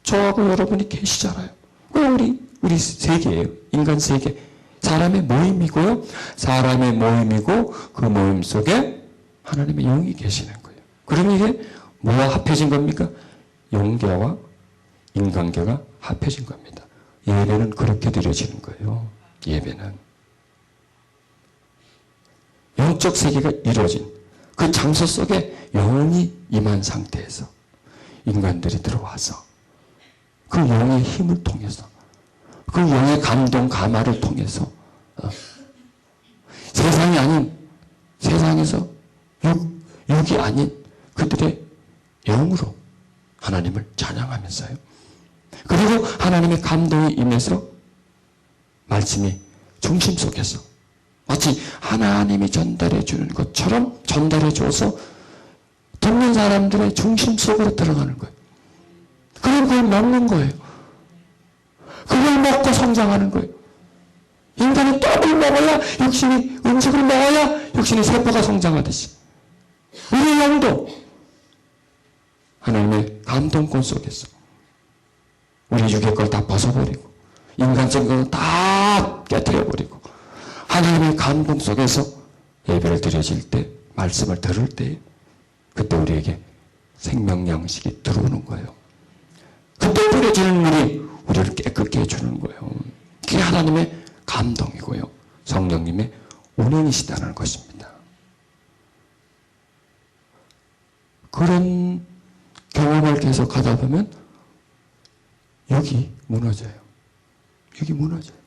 저하고 여러분이 계시잖아요. 우리 세계예요. 인간 세계. 사람의 모임이고요. 사람의 모임이고 그 모임 속에 하나님의 영이 계시는 거예요. 그러면 이게 뭐와 합해진 겁니까? 영계와 인간계가 합해진 겁니다. 예배는 그렇게 드려지는 거예요. 예배는. 영적 세계가 이루어진 그 장소 속에 영이 임한 상태에서 인간들이 들어와서 그 영의 힘을 통해서 그 영의 감동, 감화를 통해서 세상이 아닌 세상에서 육이 아닌 그들의 영으로 하나님을 찬양하면서요. 그리고 하나님의 감동이 임해서 말씀이 중심 속에서 마치 하나님이 전달해 주는 것처럼 전달해 줘서 듣는 사람들의 중심 속으로 들어가는 거예요. 그리고 그걸 먹는 거예요. 그걸 먹고 성장하는 거예요. 인간이 떡을 먹어야 육신이, 음식을 먹어야 육신의 세포가 성장하듯이 우리 영도 하나님의 감동권 속에서 우리 육의 걸 다 벗어버리고 인간적인 걸 다 깨뜨려버리고 하나님의 감동 속에서 예배를 드려질 때, 말씀을 들을 때 그때 우리에게 생명 양식이 들어오는 거예요. 그때 뿌려지는 물이 우리를 깨끗게 해주는 거예요. 그게 하나님의 감동이고요. 성령님의 운행이시다는 것입니다. 그런 경험을 계속 하다 보면 여기 무너져요. 여기 무너져요.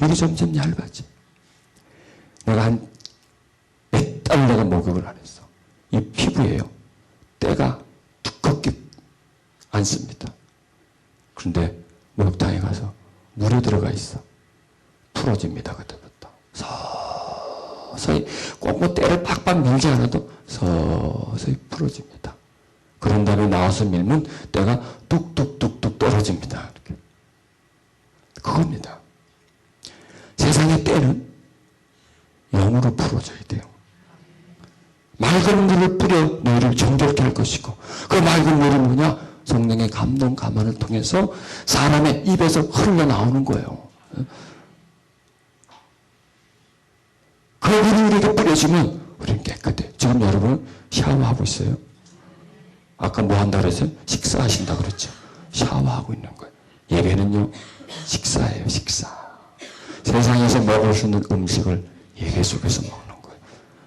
여기 점점 얇아져. 내가 한 몇 달 내가 목욕을 안 했어. 이 피부예요. 때가 두껍게 않습니다. 그런데 목욕탕에 가서 물에 들어가 있어. 풀어집니다. 그때부터. 서서히 꼭 뭐 때를 팍팍 밀지 않아도 서서히 풀어집니다. 그런 다음에 나와서 밀면 때가 뚝뚝뚝뚝 떨어집니다. 이렇게. 그겁니다. 세상의 때는 영으로 풀어져야 돼요. 맑은 물을 뿌려 너희를 정결케 할 것이고 그 맑은 물이 뭐냐? 성령의 감동, 감화를 통해서 사람의 입에서 흘러나오는 거예요. 그 물이 우리에게 뿌려지면 우리는 깨끗해. 지금 여러분 샤워하고 있어요. 아까 뭐 한다고 그랬어요? 식사하신다고 그랬죠. 샤워하고 있는 거예요. 예배는요, 식사예요, 식사. 세상에서 먹을 수 있는 음식을 예배 속에서 먹는 거예요.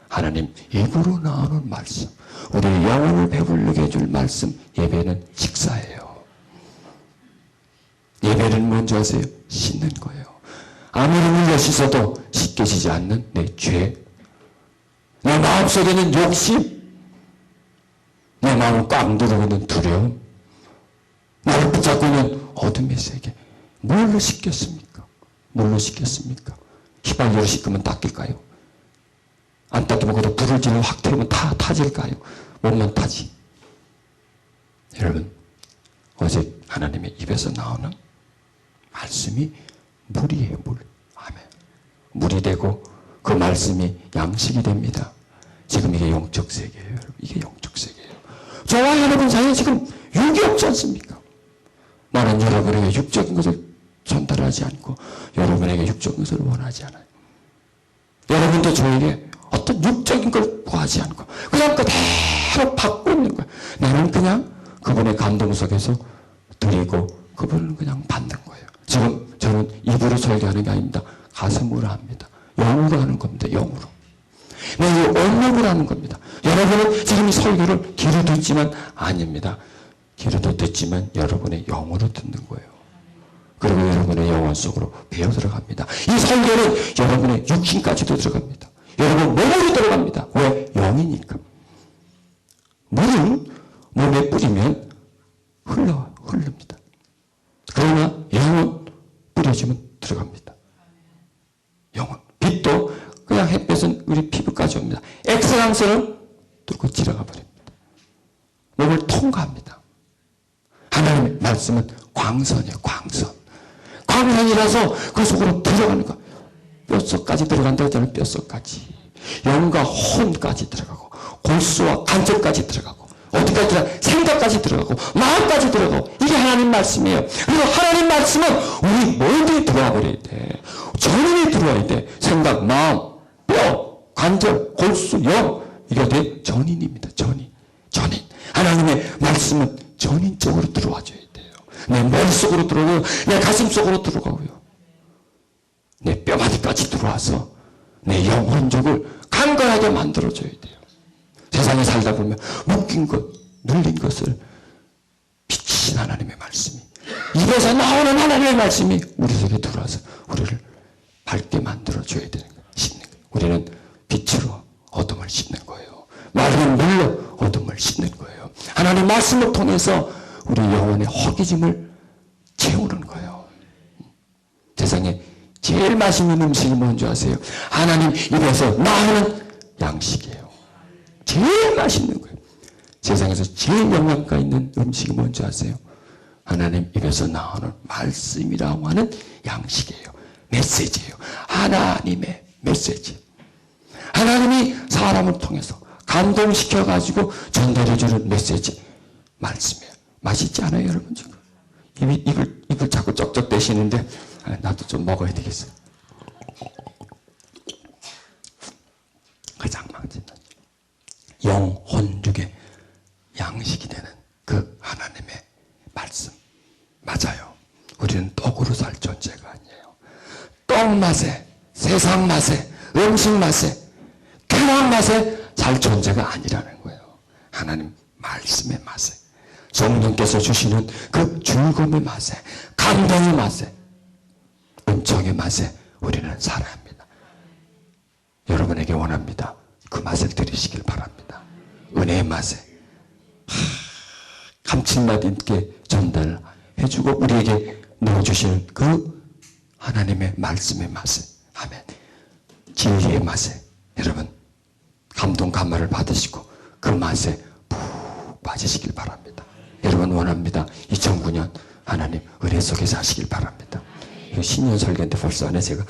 하나님 입으로 나오는 말씀, 우리의 영혼을 배부르게 해줄 말씀, 예배는 식사예요. 예배는 뭔지 아세요? 씻는 거예요. 아무리 물려 씻어도 씻겨지지 않는 내 죄, 내 마음속에는 욕심, 내 마음을 꽉 누르고 있는 두려움, 나를 붙잡고 있는 어둠의 세계, 뭘로 씻겠습니까? 뭘로 씻겠습니까? 휘발유로 씻으면 닦일까요? 안 닦이면 그래도 불을 지르고 확 틀으면 타질까요? 몸만 타지. 여러분, 어제 하나님의 입에서 나오는 말씀이 물이에요, 물. 아멘. 물이 되고 그 말씀이 양식이 됩니다. 지금 이게 영적 세계예요, 여러분. 이게 영적 세계예요. 저와 여러분 사이에 지금 육이 없지 않습니까? 나는 여러분에게 육적인 것을 전달하지 않고 여러분에게 육적인 것을 원하지 않아요. 여러분도 저에게 어떤 육적인 걸 구하지 않고 그냥 그대로 받고 있는 거예요. 나는 그냥 그분의 감동 속에서 드리고 그분은 그냥 받는 거예요. 지금 저는 입으로 설교하는 게 아닙니다. 가슴으로 합니다. 영으로 하는 겁니다. 영으로. 내 온몸으로 하는 겁니다. 여러분은 지금 이 설교를 귀로 듣지만 아닙니다. 귀로도 듣지만 여러분의 영으로 듣는 거예요. 그리고 여러분의 영혼 속으로 배어 들어갑니다. 이 설교는 여러분의 육신까지도 들어갑니다. 여러분 몸으로 들어갑니다. 왜? 영이니까. 물은 몸에 뿌리면 흐릅니다. 그러나 영은 뿌려지면 들어갑니다. 영은. 빛도 그냥 햇볕은 우리 피부까지 옵니다. 엑스랑스는 뚫고 지나가 버립니다. 몸을 통과합니다. 하나님의 말씀은 광선이에요. 광선. 광선이라서 그 속으로 들어가는 거. 뼛속까지 들어간다고 했잖아요. 뼛속까지. 영과 혼까지 들어가고 골수와 관절까지 들어가고 어디까지 들어가? 생각까지 들어가고 마음까지 들어가고 이게 하나님 말씀이에요. 그리고 하나님 말씀은 우리 모두에 들어와 버려야 돼. 전인이 들어와야 돼. 생각, 마음, 뼈, 관절, 골수, 영 이게 돼 전인입니다. 전인. 하나님의 말씀은 전인 쪽으로 들어와 줘야 돼요. 내 머릿속으로 들어오고 내 가슴속으로 들어가고요. 내 뼈마디까지 들어와서 내 영혼적을 강건하게 만들어줘야 돼요. 세상에 살다 보면 묶인 것, 눌린 것을 비치신 하나님의 말씀이 입에서 나오는 하나님의 말씀이 우리 속에 들어와서 우리를 밝게 만들어줘야 되는 거예요. 씻는 거예요. 우리는 빛으로 어둠을 씻는 거예요. 맑은 물로 어둠을 씻는 거예요. 하나님 말씀을 통해서 우리 영혼의 허기짐을 채우는 거예요. 세상에 제일 맛있는 음식이 뭔지 아세요? 하나님 입에서 나오는 양식이에요. 제일 맛있는 거예요. 세상에서 제일 영양가 있는 음식이 뭔지 아세요? 하나님 입에서 나오는 말씀이라고 하는 양식이에요. 메시지예요. 하나님의 메시지. 하나님이 사람을 통해서 감동시켜가지고 전달해주는 메시지. 말씀이에요. 맛있지 않아요, 여러분? 지금 입을 자꾸 쩍쩍 대시는데 나도 좀 먹어야 되겠어요. 가장 망친다. 영혼 육의 양식이 되는 그 하나님의 말씀. 맞아요. 우리는 떡으로 살 존재가 아니에요. 떡 맛에, 세상 맛에, 음식 맛에, 쾌락 맛에 살 존재가 아니라는 거예요. 하나님 말씀의 맛에, 성령께서 주시는 그 즐거움의 맛에, 감동의 맛에, 은총의 맛에 우리는 살아야 합니다. 여러분에게 원합니다. 그 맛을 들으시길 바랍니다. 은혜의 맛에 감칠맛 있게 전달해주고 우리에게 넣어주시는 그 하나님의 말씀의 맛에, 아멘. 진리의 맛에 여러분 감동 감화를 받으시고 그 맛에 푹 빠지시길 바랍니다. 여러분 원합니다. 2009년 하나님 은혜 속에 사시길 바랍니다. 이거 신년 설교인데 벌써 안 해 제가.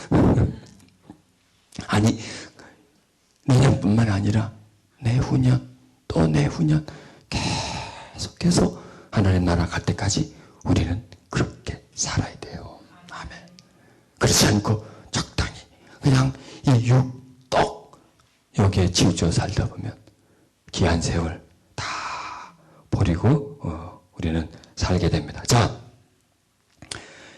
아니 내년뿐만 아니라 내후년 또 내후년 계속해서 하나님 나라 갈 때까지 우리는 그렇게 살아야 돼요. 아멘. 그렇지 않고 적당히 그냥 이 육떡 여기에 치우쳐 살다 보면 귀한 세월 다 버리고 우리는 살게 됩니다. 자,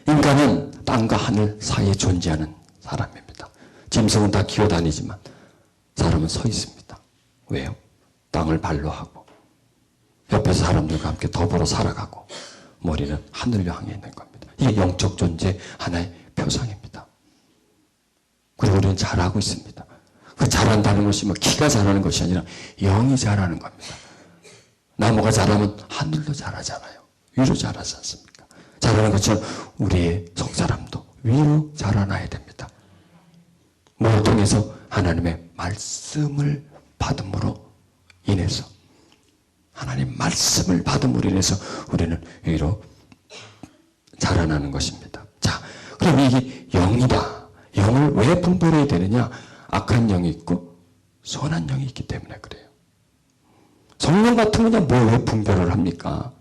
인간은 땅과 하늘 사이에 존재하는 사람입니다. 짐승은 다 기어다니지만 사람은 서 있습니다. 왜요? 땅을 발로 하고 옆에서 사람들과 함께 더불어 살아가고 머리는 하늘을 향해 있는 겁니다. 이게 영적 존재 하나의 표상입니다. 그리고 우리는 잘하고 있습니다. 그 잘한다는 것이 뭐 키가 잘하는 것이 아니라 영이 잘하는 겁니다. 나무가 자라면 하늘도 자라잖아요. 위로 자라지 않습니까? 자라는 것처럼 우리의 속사람도 위로 자라나야 됩니다. 뭘 통해서? 하나님의 말씀을 받음으로 인해서, 하나님 말씀을 받음으로 인해서 우리는 위로 자라나는 것입니다. 자, 그럼 이게 영이다. 영을 왜 분별해야 되느냐? 악한 영이 있고 선한 영이 있기 때문에 그래요. 성령 같은 거는 뭘 왜 분별을 합니까?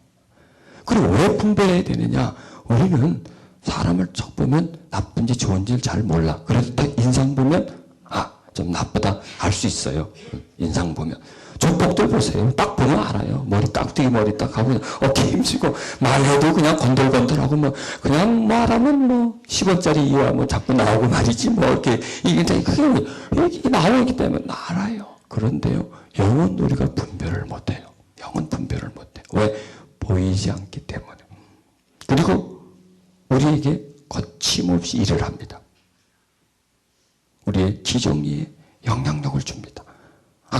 그리고 왜 분별해야 되느냐? 우리는 사람을 척 보면 나쁜지 좋은지를 잘 몰라. 그래도 딱 인상 보면 좀 나쁘다 알 수 있어요. 인상 보면. 조폭들 보세요. 딱 보면 알아요. 머리 깍두기 머리 딱 하고 어깨 힘주고 말해도 그냥 건들건들하고 뭐 그냥 말하면 뭐 10원짜리 이와 뭐 자꾸 나오고 말이지 뭐 이렇게 이게 그게 나오기 때문에 알아요. 그런데요, 영은 우리가 분별을 못해요. 영은 분별을 못해요. 왜? 보이지 않기 때문에. 그리고 우리에게 거침없이 일을 합니다. 우리의 지정리에 영향력을 줍니다.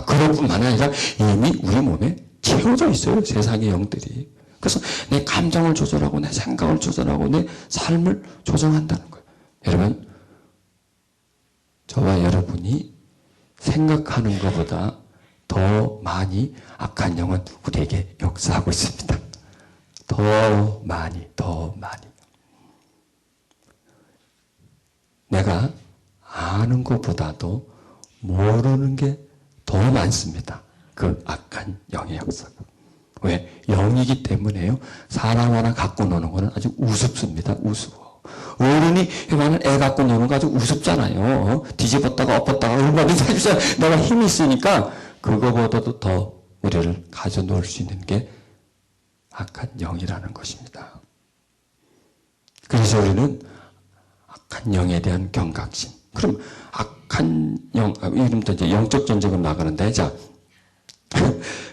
그럴 뿐만 아니라 이미 우리 몸에 채워져 있어요. 세상의 영들이. 그래서 내 감정을 조절하고 내 생각을 조절하고 내 삶을 조정한다는 거예요. 여러분, 저와 여러분이 생각하는 것보다 더 많이 악한 영은 우리에게 역사하고 있습니다. 더 많이. 내가 아는 것보다도 모르는 게 더 많습니다. 그 악한 영의 역사가. 왜? 영이기 때문에요. 사람 하나 갖고 노는 거는 아주 우습습니다. 우스워. 어른이 요만한 애 갖고 노는 거 아주 우습잖아요. 뒤집었다가 엎었다가 얼마든지 해주세요. 내가 힘이 있으니까 그거보다도 더 우리를 가져놓을 수 있는 게 악한 영이라는 것입니다. 그래서 우리는 악한 영에 대한 경각심. 그럼 악한 영, 이름부터 이제 영적 전쟁으로 나가는데, 자,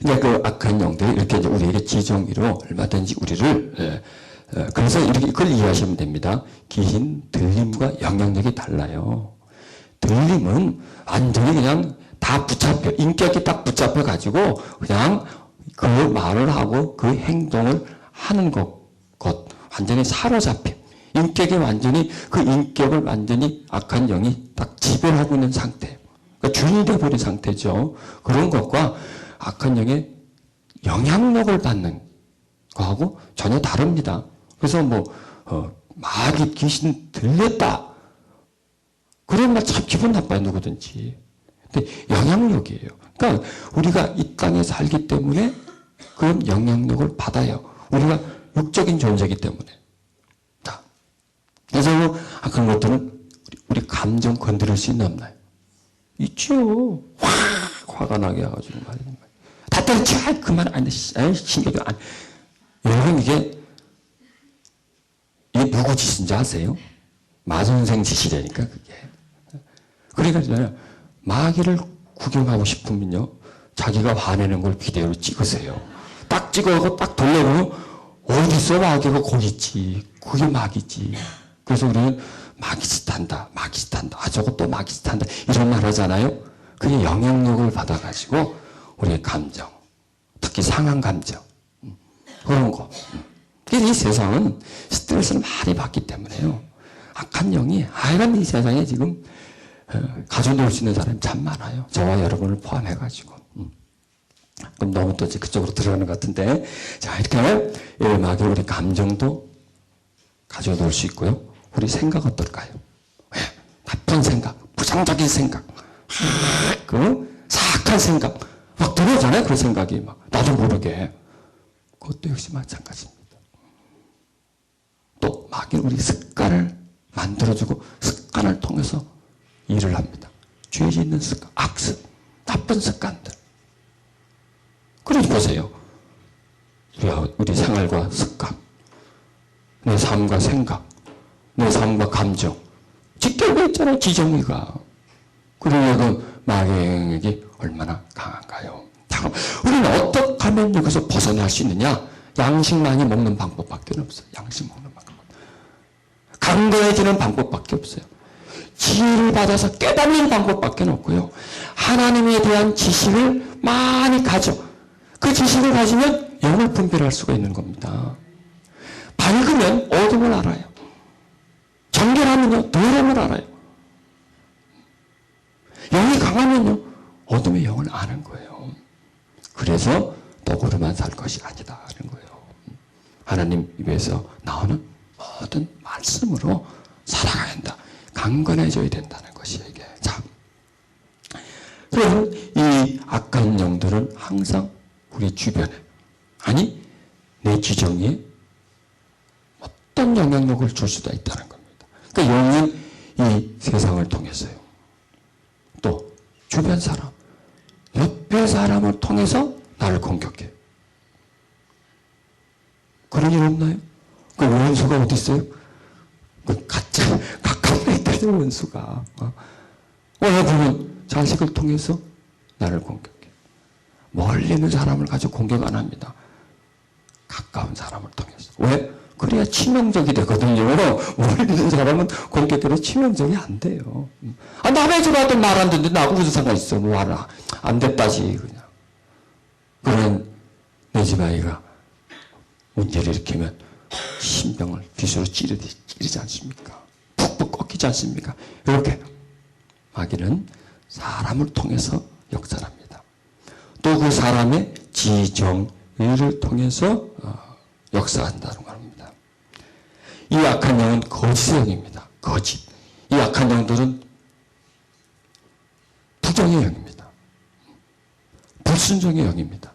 이제 그 악한 영들이 이렇게 이제 우리에게 지정의로 얼마든지 우리를, 그래서 이렇게 그걸 이해하시면 됩니다. 귀신, 들림과 영향력이 달라요. 들림은 완전히 그냥 다 붙잡혀, 인격이 딱 붙잡혀가지고 그냥 그 말을 하고 그 행동을 하는 것 완전히 사로잡혀. 인격이 완전히, 그 인격을 완전히 악한 영이 딱 지배하고 있는 상태. 그러니까 주인이 되어버린 상태죠. 그런 것과 악한 영의 영향력을 받는 거하고 전혀 다릅니다. 그래서 마귀 귀신 들렸다. 그런 말 참 기분 나빠요, 누구든지. 근데 영향력이에요. 그러니까 우리가 이 땅에 살기 때문에 그런 영향력을 받아요. 우리가 육적인 존재이기 때문에. 그래서 그런 것들은 우리 감정 건드릴 수 있나 없나요? 있죠. 화가 나게 해가지고 말이야. 다 때려쳐. 그만 안 돼. 신경이 안. 여러분, 이게 누구 짓인지 아세요? 마선생 짓이라니까, 그게. 그러니까 마귀를 구경하고 싶으면요, 자기가 화내는 걸 비디오로 찍으세요. 딱 찍어서 딱 돌려보면 어디서 마귀가 거기 있지. 그게 마귀지. 그래서 우리는 마귀짓한다. 저것도 마귀짓한다. 이런 말 하잖아요. 그게 영향력을 받아가지고 우리의 감정, 특히 상한 감정, 그런 거. 그래서 이 세상은 스트레스를 많이 받기 때문에요. 악한 영이 하여간 이 세상에 지금 가져놓을 수 있는 사람이 참 많아요. 저와 여러분을 포함해가지고. 그럼 너무 또 그쪽으로 들어가는 것 같은데. 자, 이렇게 마귀 우리 감정도 가져놓을 수 있고요. 우리 생각 어떨까요? 나쁜 생각, 부정적인 생각, 사악한 생각 막 들어오잖아요. 그 생각이 막 나도 모르게. 그것도 역시 마찬가지입니다. 또 마귀는 우리 습관을 만들어주고 습관을 통해서 일을 합니다. 죄 짓는 습관, 악습, 나쁜 습관들. 그러지 보세요. 우리 생활과 습관, 내 삶과 생각, 내 삶과 감정. 직결돼 있잖아요, 지정의가. 그리고 그 마귀의 영향력이 얼마나 강한가요? 자, 우리는 어떻게 하면 여기서 벗어날 수 있느냐? 양식 많이 먹는 방법밖에 없어요. 양식 먹는 방법. 강건해지는 방법밖에 없어요. 지혜를 받아서 깨닫는 방법밖에 없고요. 하나님에 대한 지식을 많이 가져. 그 지식을 가지면 영을 분별할 수가 있는 겁니다. 밝으면 어둠을 알아요. 정결하면요, 더러움을 알아요. 영이 강하면요, 어둠의 영을 아는 거예요. 그래서 떡으로만 살 것이 아니다 하는 거예요. 하나님 입에서 나오는 모든 말씀으로 살아가야 한다. 강건해져야 된다는 것이 이게. 자, 그럼 이 악한 영들은 항상 우리 주변에, 아니 내 지정에 어떤 영향력을 줄 수도 있다는 겁니다. 그러니까 영은 이 세상을 통해서요. 또 주변 사람, 옆에 사람을 통해서 나를 공격해요. 그런 일 없나요? 그 원수가 어디 있어요? 그 가까운 데 있다는 원수가. 어느 분은 자식을 통해서 나를 공격해. 멀리 있는 사람을 가지고 공격 안 합니다. 가까운 사람을 통해서. 왜? 그래야 치명적이 되거든요. 멀리 있는 사람은 공격해도 치명적이 안 돼요. 남의 집 와도 말 안 듣는데 나하고 무슨 상관 있어? 뭐 하나. 안 됐다지, 그냥. 그런 내 집 아이가 문제를 일으키면 신병을 빗으로 찌르지 않습니까? 푹푹 꺾이지 않습니까? 이렇게 마귀는 사람을 통해서 역사합니다. 또 그 사람의 지정의를 통해서 역사한다는 겁니다. 이 악한 영은 거짓의 영입니다. 거짓. 이 악한 영들은 부정의 영입니다. 불순종의 영입니다.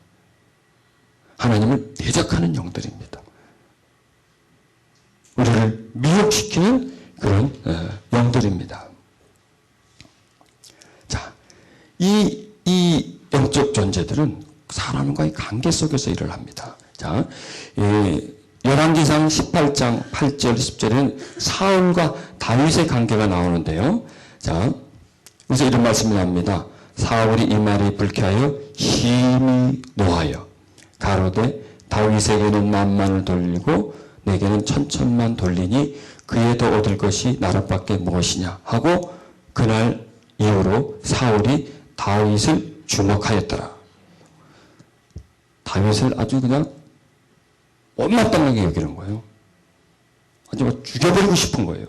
하나님을 대적하는 영들입니다. 우리를 미혹시키는 그런 영들입니다. 자, 이 영적 존재들은 사람과의 관계 속에서 일을 합니다. 자, 열왕기상 18장 8절 10절에는 사울과 다윗의 관계가 나오는데요. 자, 여기서 이런 말씀이 나옵니다. 사울이 이 말이 불쾌하여 심히 노하여 가로되 다윗에게는 만만을 돌리고 내게는 천천만 돌리니 그에 더 얻을 것이 나라밖에 무엇이냐 하고 그날 이후로 사울이 다윗을 주목하였더라. 다윗을 아주 그냥 못마땅하게 여기는 거예요. 아주 막 죽여버리고 싶은 거예요.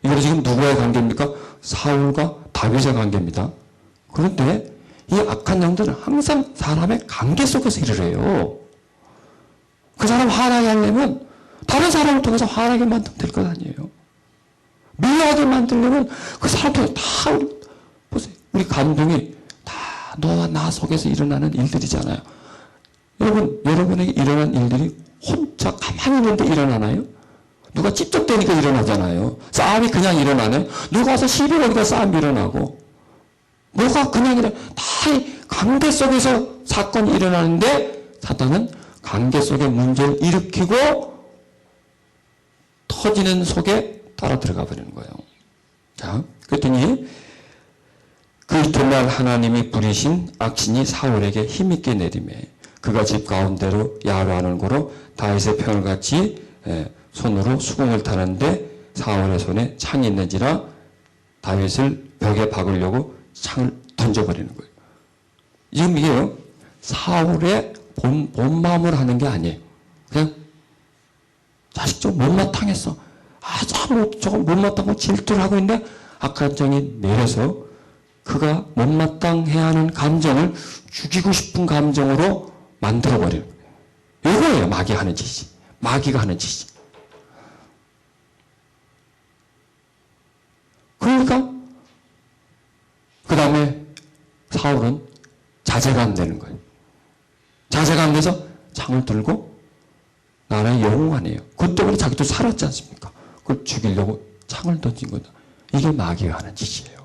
이거 지금 누구와의 관계입니까? 사울과 다윗의 관계입니다. 그런데 이 악한 영들은 항상 사람의 관계 속에서 일을 해요. 그 사람 화나게 하려면 다른 사람을 통해서 화나게 만들면 될 것 아니에요. 미워하게 만들려면 그 사람 통해서 다 보세요. 우리 감동이 다 너와 나 속에서 일어나는 일들이잖아요. 여러분에게 일어난 일들이 혼자 가만히 있는데 일어나나요? 누가 찝쩍대니까 일어나잖아요. 싸움이 그냥 일어나네. 누가 와서 시비 걸니까 싸움이 일어나고. 뭐가 그냥 일어나. 다 관계 속에서 사건이 일어나는데 사탄은 관계 속에 문제를 일으키고 터지는 속에 따라 들어가 버리는 거예요. 자, 그랬더니 그 이튿날 하나님이 부리신 악신이 사울에게 힘있게 내림에 그가 집 가운데로 야로하는 고로 다윗의 평을 같이 손으로 수공을 타는데 사울의 손에 창이 있는지라 다윗을 벽에 박으려고 창을 던져버리는 거예요. 지금 이게요, 사울의 본 마음으로 하는 게 아니에요. 그냥 자식 좀 못마땅했어. 저거 못마땅하고 질투를 하고 있는데 악한 정이 내려서 그가 못마땅해야 하는 감정을 죽이고 싶은 감정으로 만들어버리는 거예요. 이거예요. 마귀가 하는 짓이. 마귀가 하는 짓이. 그러니까 그 다음에 사울은 자제가 안 되는 거예요. 자제가 안 돼서 창을 들고 나라의 영웅아니에요. 그것 때문에 자기도 살았지 않습니까? 그걸 죽이려고 창을 던진 거다. 이게 마귀가 하는 짓이에요.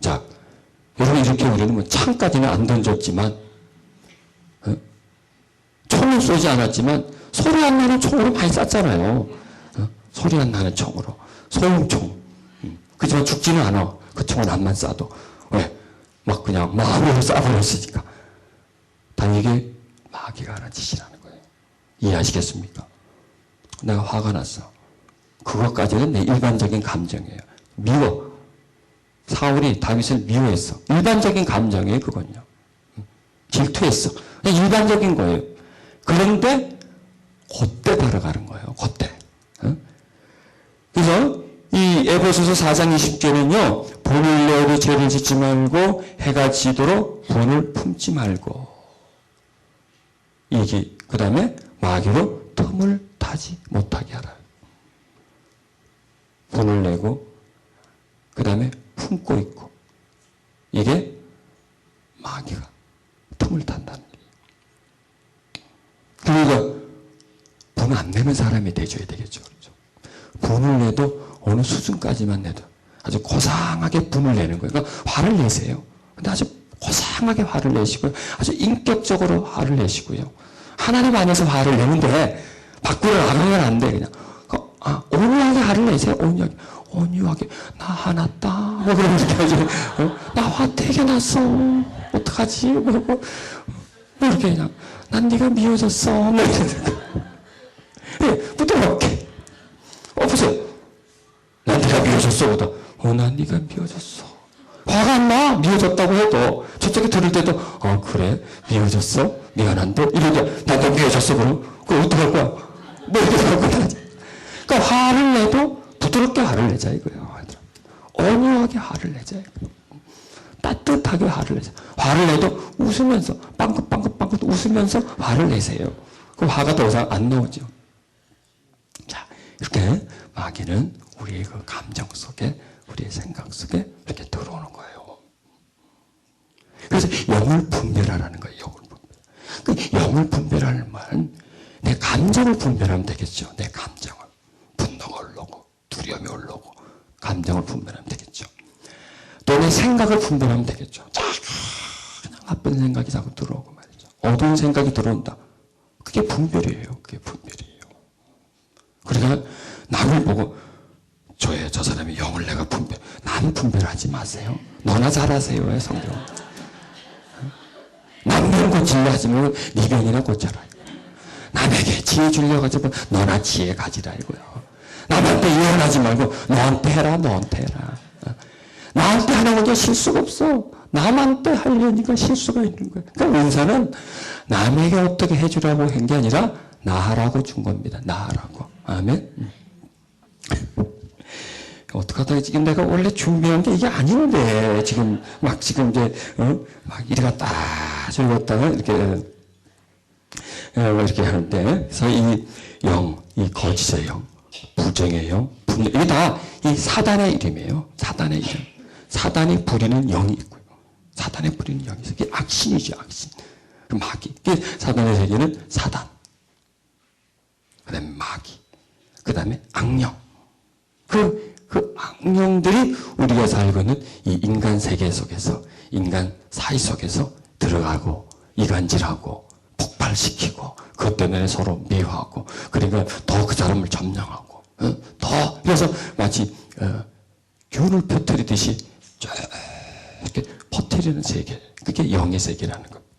자, 여러분 이렇게 우리는 뭐 창까지는 안 던졌지만 총을 쏘지 않았지만 소리 안 나는 총으로 많이 쐈잖아요. 소리 안 나는 총으로. 소형총. 그렇지만 죽지는 않아. 그 총은 안만 쏴도. 왜? 막 그냥 마음으로 쏴버렸으니까. 다 이게 마귀가 하는 짓이라는 거예요. 이해하시겠습니까? 내가 화가 났어. 그것까지는 내 일반적인 감정이에요. 미워. 사울이 다윗을 미워했어. 일반적인 감정이에요, 그건요. 질투했어. 그냥 일반적인 거예요. 그런데 그때 바라가는 거예요. 그때. 그래서 이 에베소서 4장 20절은요. 분을 내어도 죄를 짓지 말고 해가 지도록 분을 품지 말고. 이게 그 다음에 마귀로 틈을 타지 못하게 하라. 분을 내고 그 다음에 품고 있고. 이게 마귀가 틈을 탄다는 거예요. 그러니까 분 안 내는 사람이 돼줘야 되겠죠. 그렇죠? 분을 내도 어느 수준까지만 내도 아주 고상하게 분을 내는 거예요. 그러니까 화를 내세요. 근데 아주 고상하게 화를 내시고요. 아주 인격적으로 화를 내시고요. 하나님 안에서 화를 내는데 밖으로 나가면 안 돼. 그냥 온유하게 화를 내세요. 온유하게 나 화났다. 뭐 그런 이렇게 하지. 나 화 되게 났어. 어떡하지? 뭐 이렇게 그냥 난 네가 미워졌어. 뭐 이렇게 부드럽게. 보세요. 난 네가 미워졌어. 보다. 난 네가 미워졌어. 화가 안 나. 미워졌다고 해도 저쪽에 들을 때도 그래 미워졌어. 미안한데 이러자 나도 미워졌어. 그럼 어떡할 거야? 뭐 이렇게 할 거야. 그러니까 화를 내도 부드럽게 화를 내자 이거예요. 온유하게 화를 내자 이거예요. 따뜻하게 화를 내자. 화를 내도 웃으면서 빵긋빵긋 웃으면서 화를 내세요. 그럼 화가 더 이상 안 나오죠. 자, 이렇게 마귀는 우리의 그 감정 속에, 우리의 생각 속에 이렇게 들어오는 거예요. 그래서 영을 분별하라는 거예요. 영을 분별. 그 영을 분별하는 말은 내 감정을 분별하면 되겠죠. 내 감정을. 분노가 올라오고 두려움이 올라오고 감정을 분별하면 되겠죠. 또 내 생각을 분별하면 되겠죠. 그냥 나쁜 생각이 자꾸 들어오고 말이죠. 어두운 생각이 들어온다. 그게 분별이에요. 그게 분별이에요. 그러니까 남을 보고 저 사람의 영을 내가 분별. 남 분별하지 마세요. 너나 잘하세요. 성경. 남병 고치려 하지 말고 네 병이나 고쳐라. 남에게 지혜 주려고 하지 말고 너나 지혜 가지라 이거요. 남한테 예언하지 말고 너한테 해라. 너한테 해라. 나한테 하는 건 실수가 없어. 남한테 하려니까 실수가 있는 거예요. 그러니까 은사는 남에게 어떻게 해주라고 한 게 아니라 나 하라고 준 겁니다. 나 하라고. 아멘. 어떡하다 지금 내가 원래 준비한 게 이게 아닌데 지금 이제 막 이리 갔다 저리 갔다가 이렇게 하는데 그래서 이 거짓의 영, 부정의 영, 분노 이게 다 이 사단의 이름이에요. 사단의 이름. 사단이 부리는 영이 있고요. 사단이 부리는 영이 있어요. 이게 악신이죠, 악신. 마귀. 사단의 세계는 사단. 그 다음에 마귀. 그 다음에 악령. 그 악령들이 우리가 살고 있는 이 인간 세계 속에서, 인간 사이 속에서 들어가고, 이간질하고, 폭발시키고, 그것 때문에 서로 미워하고, 그러니까 더 그 사람을 점령하고, 더, 그래서 마치, 균을 펴뜨리듯이 이렇게 퍼뜨리는 세계. 그게 영의 세계라는 겁니다.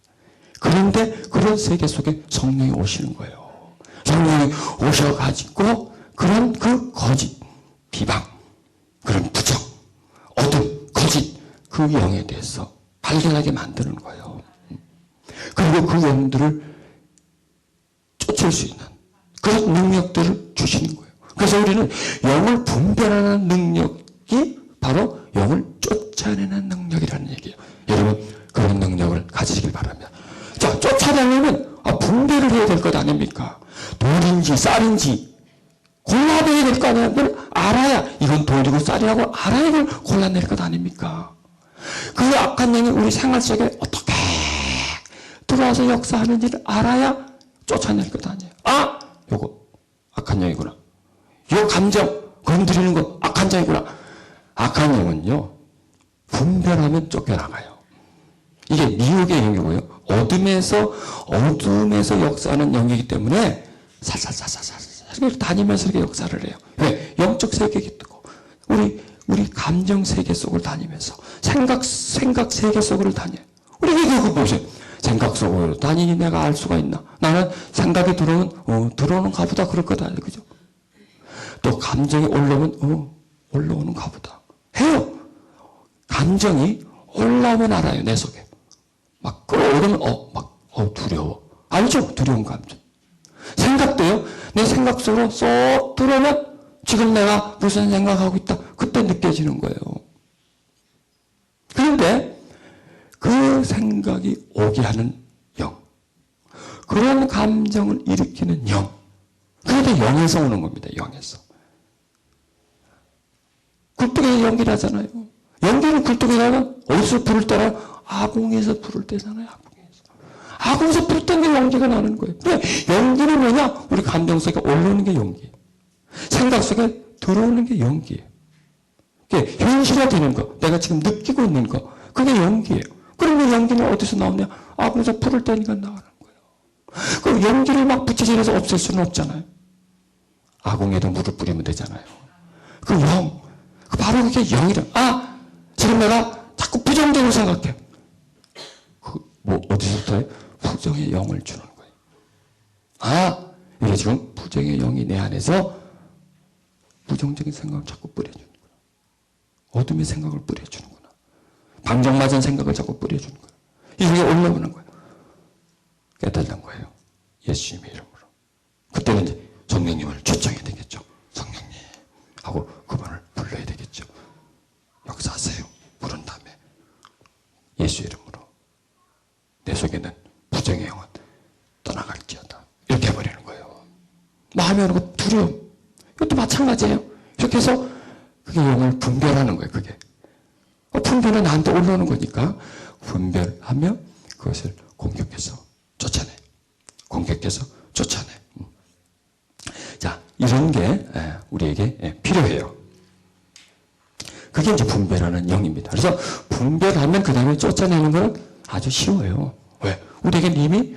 그런데 그런 세계 속에 성령이 오시는 거예요. 성령이 오셔가지고 그런 그 거짓, 비방, 그런 부정, 어둠, 거짓, 그 영에 대해서 발견하게 만드는 거예요. 그리고 그 영들을 쫓을 수 있는 그런 능력들을 주시는 거예요. 그래서 우리는 영을 분별하는 능력이 바로 영을 쫓아내는 능력이라는 얘기예요. 여러분 그런 능력을 가지시길 바랍니다. 자, 쫓아내려면 분별을 해야 될 것 아닙니까? 돌인지 쌀인지 골라내야 될 거 아니야. 그걸 알아야 이건 돌이고 쌀이라고 알아야 이걸 골라낼 것 아닙니까? 그 악한 영이 우리 생활 속에 어떻게 들어와서 역사하는지를 알아야 쫓아낼 것 아니에요. 요거 악한 영이구나. 요 감정 건드리는 거 악한 영이구나. 악한 영은요 분별하면 쫓겨나가요. 이게 미혹의 영이고요. 어둠에서 역사하는 영이기 때문에 살살살살살 다니면서 이렇게 역사를 해요. 왜? 영적 세계에 뜨고 우리 감정 세계 속을 다니면서 생각 세계 속을 다녀요. 우리 이거 보세요. 생각 속으로 다니니 내가 알 수가 있나? 나는 생각이 들어오는가 보다 그럴 거다. 그죠? 또 감정이 올라오면 올라오는가 보다. 해요. 감정이 올라오면 알아요. 내 속에. 막 끌어오르면 두려워. 알죠? 두려운 감정. 생각도요. 내 생각 속으로 쏙 들어오면 지금 내가 무슨 생각하고 있다. 그때 느껴지는 거예요. 그런데 그 생각이 오게 하는 영. 그런 감정을 일으키는 영. 그게 영에서 오는 겁니다. 영에서. 굴뚝에서 연기를 하잖아요. 연기를 굴뚝에 가면 어디서 불을 때나요? 아궁에서 불을 때잖아요. 아궁에서 불 땡길 연기가 나는 거예요. 그래, 연기는 뭐냐? 우리 감정 속에 올라오는 게 연기예요. 생각 속에 들어오는 게 연기예요. 그게 현실화되는 거, 내가 지금 느끼고 있는 거, 그게 연기예요. 그러면 연기는 어디서 나오냐? 아궁에서 불을 떼니까 나가는 거예요. 그 연기를 막 부채질해서 없앨 수는 없잖아요. 아궁에도 물을 뿌리면 되잖아요. 그 영, 바로 그게 영이라. 지금 내가 자꾸 부정적으로 생각해. 어디서부터 부정의 영을 주는 거예요. 이게 지금 부정의 영이 내 안에서 부정적인 생각을 자꾸 뿌려주는구나. 어둠의 생각을 뿌려주는구나. 방정맞은 생각을 자꾸 뿌려주는 거예요. 이게 올라오는 거예요. 깨달는 거예요. 예수님의 이름으로. 그때는 이제 성령님을 초청해야 되겠죠. 성령님 하고 그분을 불러야 되겠죠. 역사하세요. 부른 다음에 예수 이름으로 내 속에는 부정의 영은 떠나갈지어다. 이렇게 해버리는 거예요. 마음에 오는 거 두려움. 이것도 마찬가지예요. 이렇게 해서 그게 영을 분별하는 거예요. 그게. 분별은 나한테 올라오는 거니까 분별하며 그것을 공격해서 쫓아내. 공격해서 쫓아내. 자, 이런 게 우리에게 필요해요. 그게 이제 분별하는 영입니다. 그래서 분별하면 그 다음에 쫓아내는 건 아주 쉬워요. 왜? 우리에게 이미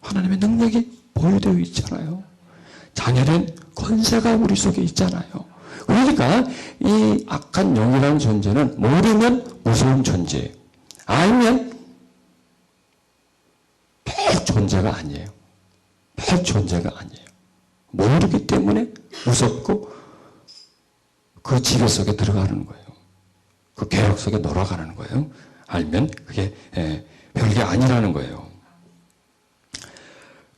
하나님의 능력이 보여되어 있잖아요. 장애된 권세가 우리 속에 있잖아요. 그러니까 이 악한 영이라는 존재는 모르면 무서운 존재예요. 알면 별 존재가 아니에요. 별 존재가 아니에요. 모르기 때문에 무섭고 그 지배 속에 들어가는 거예요. 그 계략 속에 놀아가는 거예요. 알면 그게 별게 아니라는 거예요.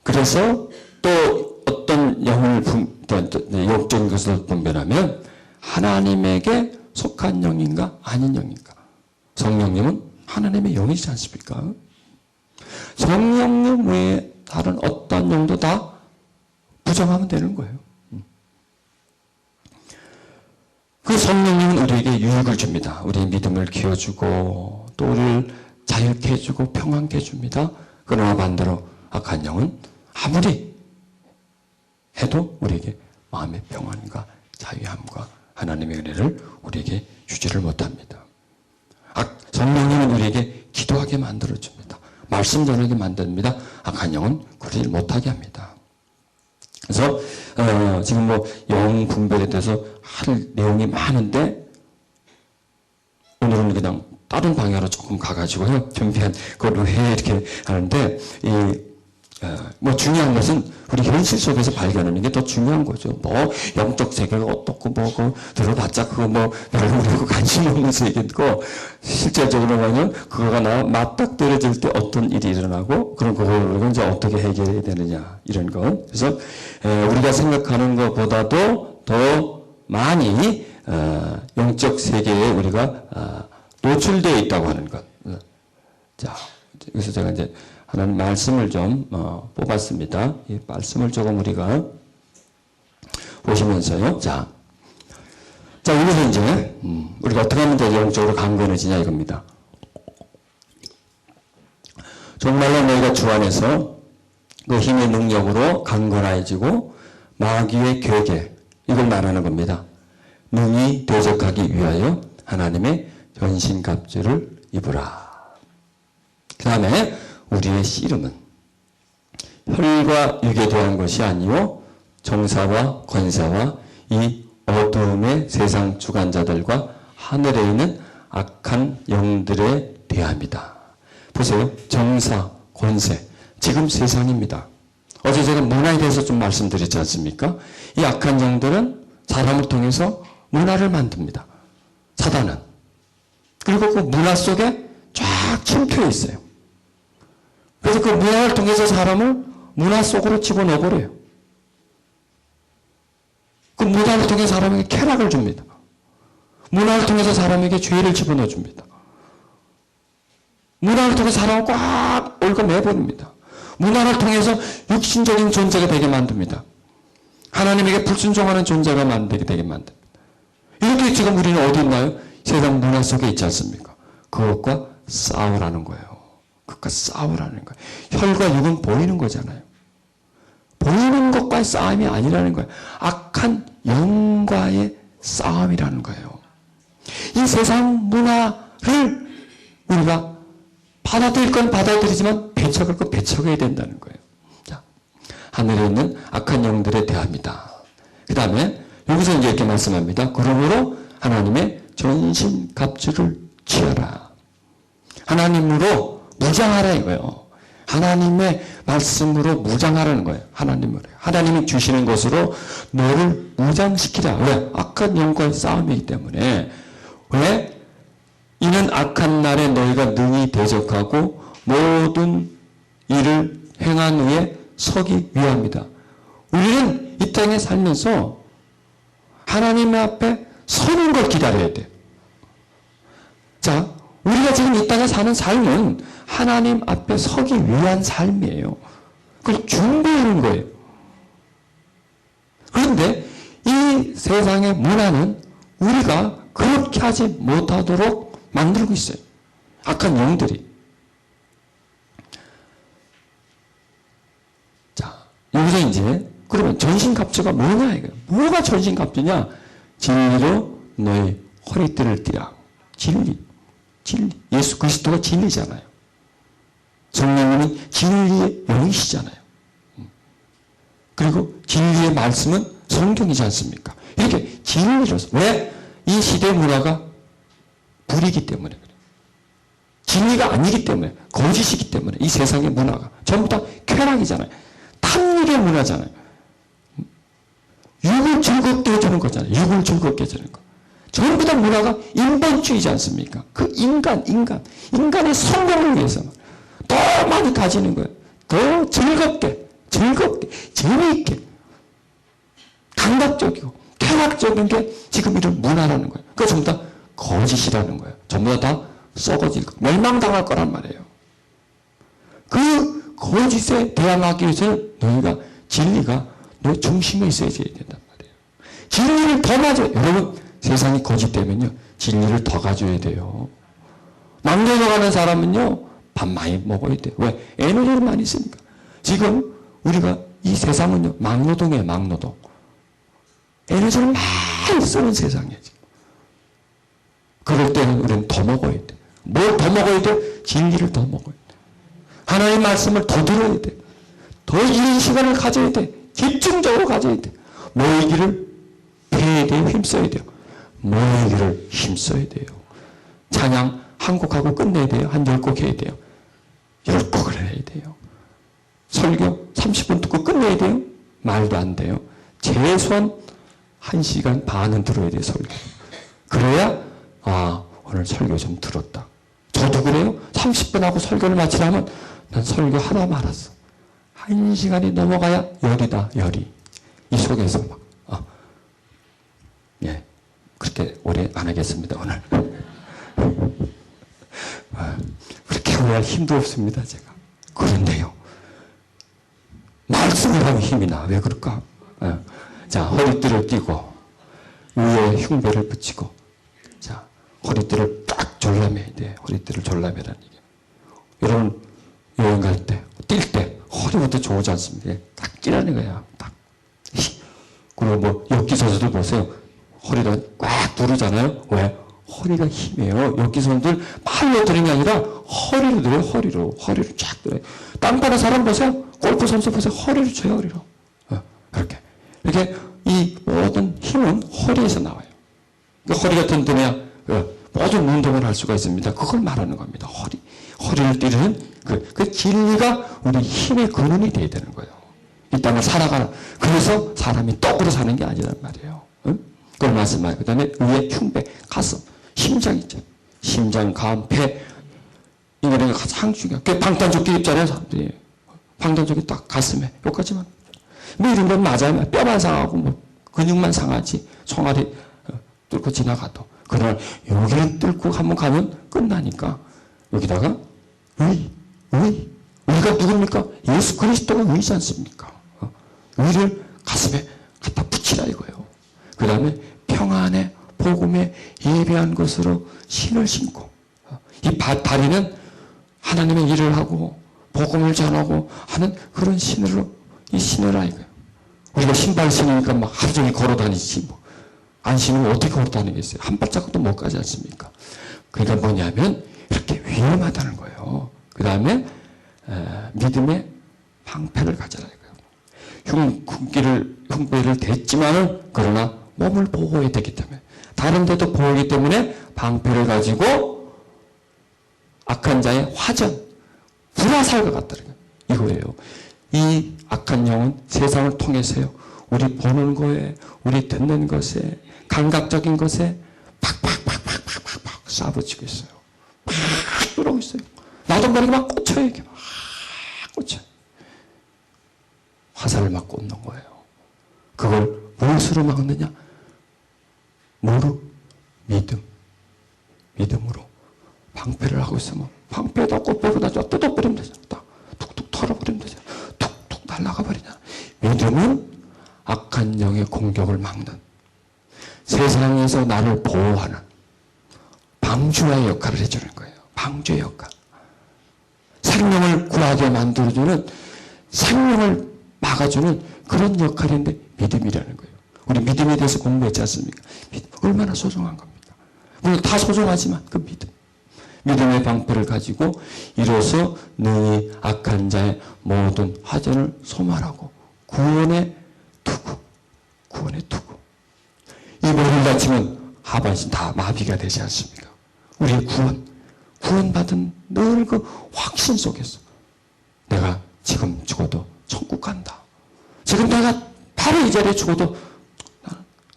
그래서 또 어떤 영을 영적인 것을 분별하면 하나님에게 속한 영인가 아닌 영인가. 성령님은 하나님의 영이지 않습니까? 성령님 외에 다른 어떤 영도 다 부정하면 되는 거예요. 그 성령님은 우리에게 유익을 줍니다. 우리의 믿음을 키워주고 또 우리를 자유케 해주고 평안케 해줍니다. 그러나 반대로 악한 영은 아무리 해도 우리에게 마음의 평안과 자유함과 하나님의 은혜를 우리에게 주지를 못합니다. 성령님은 우리에게 기도하게 만들어줍니다. 말씀 전하게 만듭니다. 악한 영은 그러지 못하게 합니다. 그래서 지금 영 분별에 대해서 할 내용이 많은데 오늘은 그냥 다른 방향으로 조금 가가지고요. 준비한 그걸로 해 이렇게 하는데 중요한 것은 우리 현실 속에서 발견하는 게 더 중요한 거죠. 영적 세계가 어떻고 들어봤자 그거 별로 우리가 관심 없는 세계고 실제적으로는 그거가 맞닥뜨려질 때 어떤 일이 일어나고 그럼 그걸 이제 어떻게 해결해야 되느냐 이런 거. 그래서 우리가 생각하는 것보다도 더 많이 영적 세계에 우리가 노출되어 있다고 하는 것. 자, 여기서 제가 이제 하나님 말씀을 좀 뽑았습니다. 이 말씀을 조금 우리가 보시면서요. 자, 여기서 이제 우리가 어떻게 하면 더 영적으로 강건해지냐 이겁니다. 정말로 너희가 주 안에서 그 힘의 능력으로 강건해지고 마귀의 궤계 이걸 말하는 겁니다. 능히 대적하기 위하여 하나님의 전신갑주를 입으라. 그 다음에 우리의 씨름은 혈과 육에 대한 것이 아니요 정사와 권사와 이 어두움의 세상 주관자들과 하늘에 있는 악한 영들에 대함이다. 보세요. 정사, 권세. 지금 세상입니다. 어제 제가 문화에 대해서 좀 말씀드렸지 않습니까? 이 악한 영들은 사람을 통해서 문화를 만듭니다. 사단은. 그리고 그 문화 속에 쫙 침투해 있어요. 그래서 그 문화를 통해서 사람을 문화 속으로 집어넣어버려요. 그 문화를 통해 사람에게 쾌락을 줍니다. 문화를 통해서 사람에게 죄를 집어넣어줍니다. 문화를 통해 사람을 꽉 얽어매버립니다. 문화를 통해서 육신적인 존재가 되게 만듭니다. 하나님에게 불순종하는 존재가 되게 만듭니다. 이렇게 지금 우리는 어디 있나요? 세상 문화 속에 있지 않습니까? 그것과 싸우라는 거예요. 끝까지. 영과 싸우라는 거예요. 혈과 육은 보이는 거잖아요. 보이는 것과의 싸움이 아니라는 거예요. 악한 영과의 싸움이라는 거예요. 이 세상 문화를 우리가 받아들일 건 받아들이지만 배척할 건 배척해야 된다는 거예요. 자, 하늘에 있는 악한 영들에 대합니다. 그 다음에 여기서 이제 이렇게 말씀합니다. 그러므로 하나님의 전신갑주를 취하라. 하나님으로 무장하라 이거예요. 하나님의 말씀으로 무장하라는 거예요. 하나님이 주시는 것으로 너를 무장시키라. 왜? 악한 영과의 싸움이기 때문에. 왜? 이는 악한 날에 너희가 능히 대적하고 모든 일을 행한 후에 서기 위함이다. 우리는 이 땅에 살면서 하나님 앞에 서는 걸 기다려야 돼. 자, 우리가 지금 이 땅에 사는 삶은 하나님 앞에 서기 위한 삶이에요. 그걸 준비하는 거예요. 그런데 이 세상의 문화는 우리가 그렇게 하지 못하도록 만들고 있어요. 악한 영들이. 자, 여기서 이제 그러면 전신갑주가 뭐냐 이거예요. 뭐가 전신갑주냐? 진리로 너희 허리띠를 띠라. 진리. 예수 그리스도가 진리잖아요. 성령님은 진리의 영이시잖아요. 그리고 진리의 말씀은 성경이지 않습니까? 이렇게 진리로서. 왜? 이 시대 문화가 불이기 때문에 그래요. 진리가 아니기 때문에, 거짓이기 때문에 이 세상의 문화가 전부 다 쾌락이잖아요. 탐욕의 문화잖아요. 육을 즐겁게 해주는 거잖아요. 육을 즐겁게 해주는 거. 전부 다 문화가 인본주의지 않습니까? 그 인간의 성공을 위해서 더 많이 가지는 거예요. 더 즐겁게, 재미있게, 감각적이고, 쾌락적인 게 지금 이런 문화라는 거예요. 그거 전부 다 거짓이라는 거예요. 전부 다 썩어질 거, 멸망당할 거란 말이에요. 그 거짓에 대항하기 위해서 너희가 진리가 너 중심에 있어야 된단 말이에요. 진리를 더 가져요. 여러분, 세상이 거짓되면요, 진리를 더 가져야 돼요. 막노동 하는 사람은요, 밥 많이 먹어야 돼요. 왜? 에너지를 많이 쓰니까. 지금 우리가 이 세상은요, 막노동이에요, 막노동. 에너지를 많이 쓰는 세상이에요, 지금. 그럴 때는 우리는 더 먹어야 돼. 뭘 더 먹어야 돼? 진리를 더 먹어야 돼. 하나님의 말씀을 더 들어야 돼. 더 이른 시간을 가져야 돼. 집중적으로 가져야 돼. 모이기를 배에 대해 힘써야 돼요. 모이기를 힘써야 돼요. 찬양 한 곡하고 끝내야 돼요. 한 10곡 해야 돼요. 10곡을 해야 돼요. 설교 30분 듣고 끝내야 돼요. 말도 안 돼요. 최소한 1시간 반은 들어야 돼요. 설교. 그래야 오늘 설교 좀 들었다. 저도 그래요. 30분 하고 설교를 마치려면 난 설교 하나 말았어. 1시간이 넘어가야 열이다. 열이. 이 속에서 막 예, 그렇게 오래 안 하겠습니다. 오늘. 그렇게 오래 할 힘도 없습니다. 제가. 그런데요. 말씀을 하면 힘이 나. 왜 그럴까? 자, 허리띠를 띠고 위에 흉배를 붙이고 자, 허리띠를 딱 졸라매야 돼. 허리띠를 졸라매라는 얘기예요. 여러분 여행 갈 때, 뛸 때 허리부터 좋지 않습니까? 딱 찌라는 거야. 딱. 그리고 뭐 엽기선수들 보세요. 허리를 꽉 누르잖아요. 왜? 허리가 힘이에요. 엽기선수들 팔로 드는 게 아니라 허리로 들어요. 허리로 쫙 들어요. 땅 파는 사람 보세요. 골프 선수 보세요. 허리를 쳐요. 허리로. 이렇게 이 모든 힘은 허리에서 나와요. 그러니까 허리가 튼튼해야 모든 운동을 할 수가 있습니다. 그걸 말하는 겁니다. 허리를 띠르는 그 진리가 우리 힘의 근원이 돼야 되는 거예요. 이 땅을 살아가는. 그래서 사람이 떡으로 사는 게 아니란 말이에요. 응? 그걸 말씀하세요. 그 다음에 위에 흉배, 가슴, 심장 있죠. 심장, 간, 폐. 이거는 가장 중요해요. 방탄조끼 입잖아요, 사람들이. 방탄조끼 딱 가슴에. 여기까지만. 뭐 이런 건 맞아요. 뼈만 상하고 뭐 근육만 상하지. 총알이 뚫고 지나가도. 그러나 여기를 뚫고 한번 가면 끝나니까 여기다가 의가 누굽니까? 예수 그리스도가 의지 않습니까? 의를 가슴에 갖다 붙이라 이거예요. 그 다음에 평안의 복음에 예배한 것으로 신을 신고 이 다리는 하나님의 일을 하고 복음을 전하고 하는 그런 신으로 이 신으라 이거예요. 우리가 신발 신으니까 막 하루 종일 걸어 다니지 뭐. 안 신으면 어떻게 걸어 다니겠어요? 한 발자국도 못 가지 않습니까? 그러니까 뭐냐면 이렇게 위험하다는 거예요. 그 다음에 믿음의 방패를 가져라 이거예요. 흉배를 댔지만은 그러나 몸을 보호해야 되기 때문에 다른 데도 보호하기 때문에 방패를 가지고 악한 자의 화전 불화살과 같다는 거예요. 이거예요. 이 악한 영은 세상을 통해서요. 우리 보는 거에 우리 듣는 것에 감각적인 것에 팍팍팍팍팍팍 쏴붙이고 있어요. 팍 뚫어오고 있어요. 나도 모르게 막 꽂혀요. 이렇게 막 꽂혀요. 화살을 막 꽂는 거예요. 그걸 무엇으로 막느냐? 뭐로? 믿음으로 방패를 하고 있으면 방패에다 꽃배보다 뜯어버리면 되잖아. 툭툭 털어버리면 되잖아. 툭툭 날아가 버리냐. 믿음은 악한 영의 공격을 막는, 세상에서 나를 보호하는 방주의 역할을 해주는 거예요. 방주의 역할. 생명을 구하게 만들어주는, 생명을 막아주는 그런 역할인데 믿음이라는 거예요. 우리 믿음에 대해서 공부했지 않습니까? 믿음 얼마나 소중한 겁니까? 물론 다 소중하지만 그 믿음의 방패를 가지고 이로써 너희 악한 자의 모든 화전을 소멸하고 구원의 투구. 이 머리를 다치면 하반신 다 마비가 되지 않습니까? 우리의 구원받은 늘 그 확신 속에서 내가 지금 죽어도 천국 간다. 지금 내가 바로 이 자리에 죽어도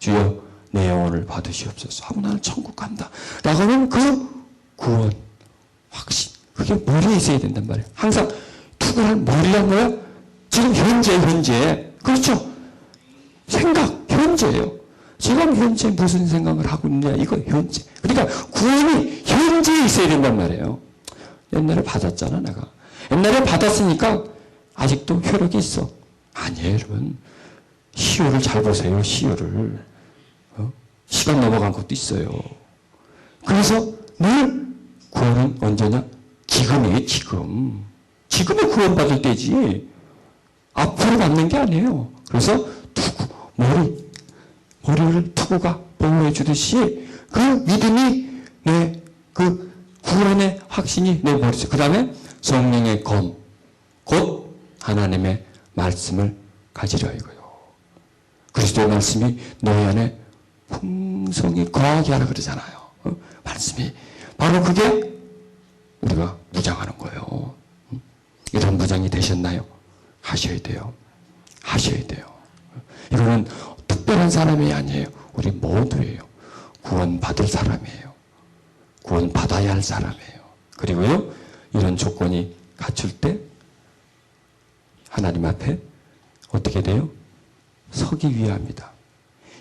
주여 내 영혼을 받으시옵소서 하고 나는 천국 간다. 라고 하는 그 구원, 확신. 그게 머리에 있어야 된단 말이에요. 항상 투구할 머리란 뭐야? 지금 현재. 그렇죠? 생각, 현재예요. 지금 현재 무슨 생각을 하고 있느냐, 이거 현재. 그러니까 구원이 현재에 있어야 된단 말이에요. 옛날에 받았잖아, 내가. 옛날에 받았으니까 아직도 효력이 있어. 아니에요, 여러분. 시효를 잘 보세요, 시효를. 시간 넘어간 것도 있어요. 그래서 늘 구원은 언제냐? 지금이에요, 지금. 지금에 구원받을 때지. 앞으로 받는 게 아니에요. 그래서 투구, 머리를 투구가 보호해 주듯이 그 믿음이 내 그 구원의 확신이 내 머릿속에, 그 다음에 성령의 검, 곧 하나님의 말씀을 가지려 이거요. 그리스도의 말씀이 너희 안에 풍성히 거하게 하라 그러잖아요. 말씀이 바로 그게 우리가 무장하는 거예요. 이런 무장이 되셨나요? 하셔야 돼요. 이거는 특별한 사람이 아니에요. 우리 모두예요. 구원받을 사람이에요. 구원받아야 할 사람이에요. 그리고요, 이런 조건이 갖출 때 하나님 앞에 어떻게 돼요? 서기 위함이다.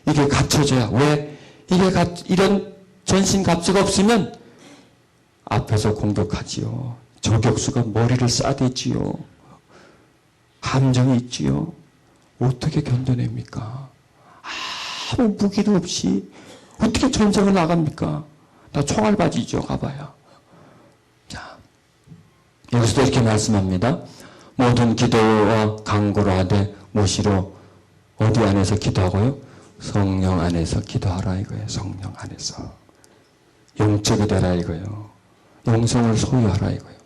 이게 갖춰져야. 왜? 이런 전신갑주가 없으면 앞에서 공격하지요. 저격수가 머리를 싸대지요. 감정이 있지요. 어떻게 견뎌냅니까? 아무 무기도 없이 어떻게 전쟁을 나갑니까? 나 총알바지죠, 가봐야. 자, 여기서도 이렇게 말씀합니다. 모든 기도와 간구를 하되 무시로 어디 안에서 기도하고요? 성령 안에서 기도하라 이거예요. 성령 안에서. 영적이 되라 이거예요. 영성을 소유하라 이거예요.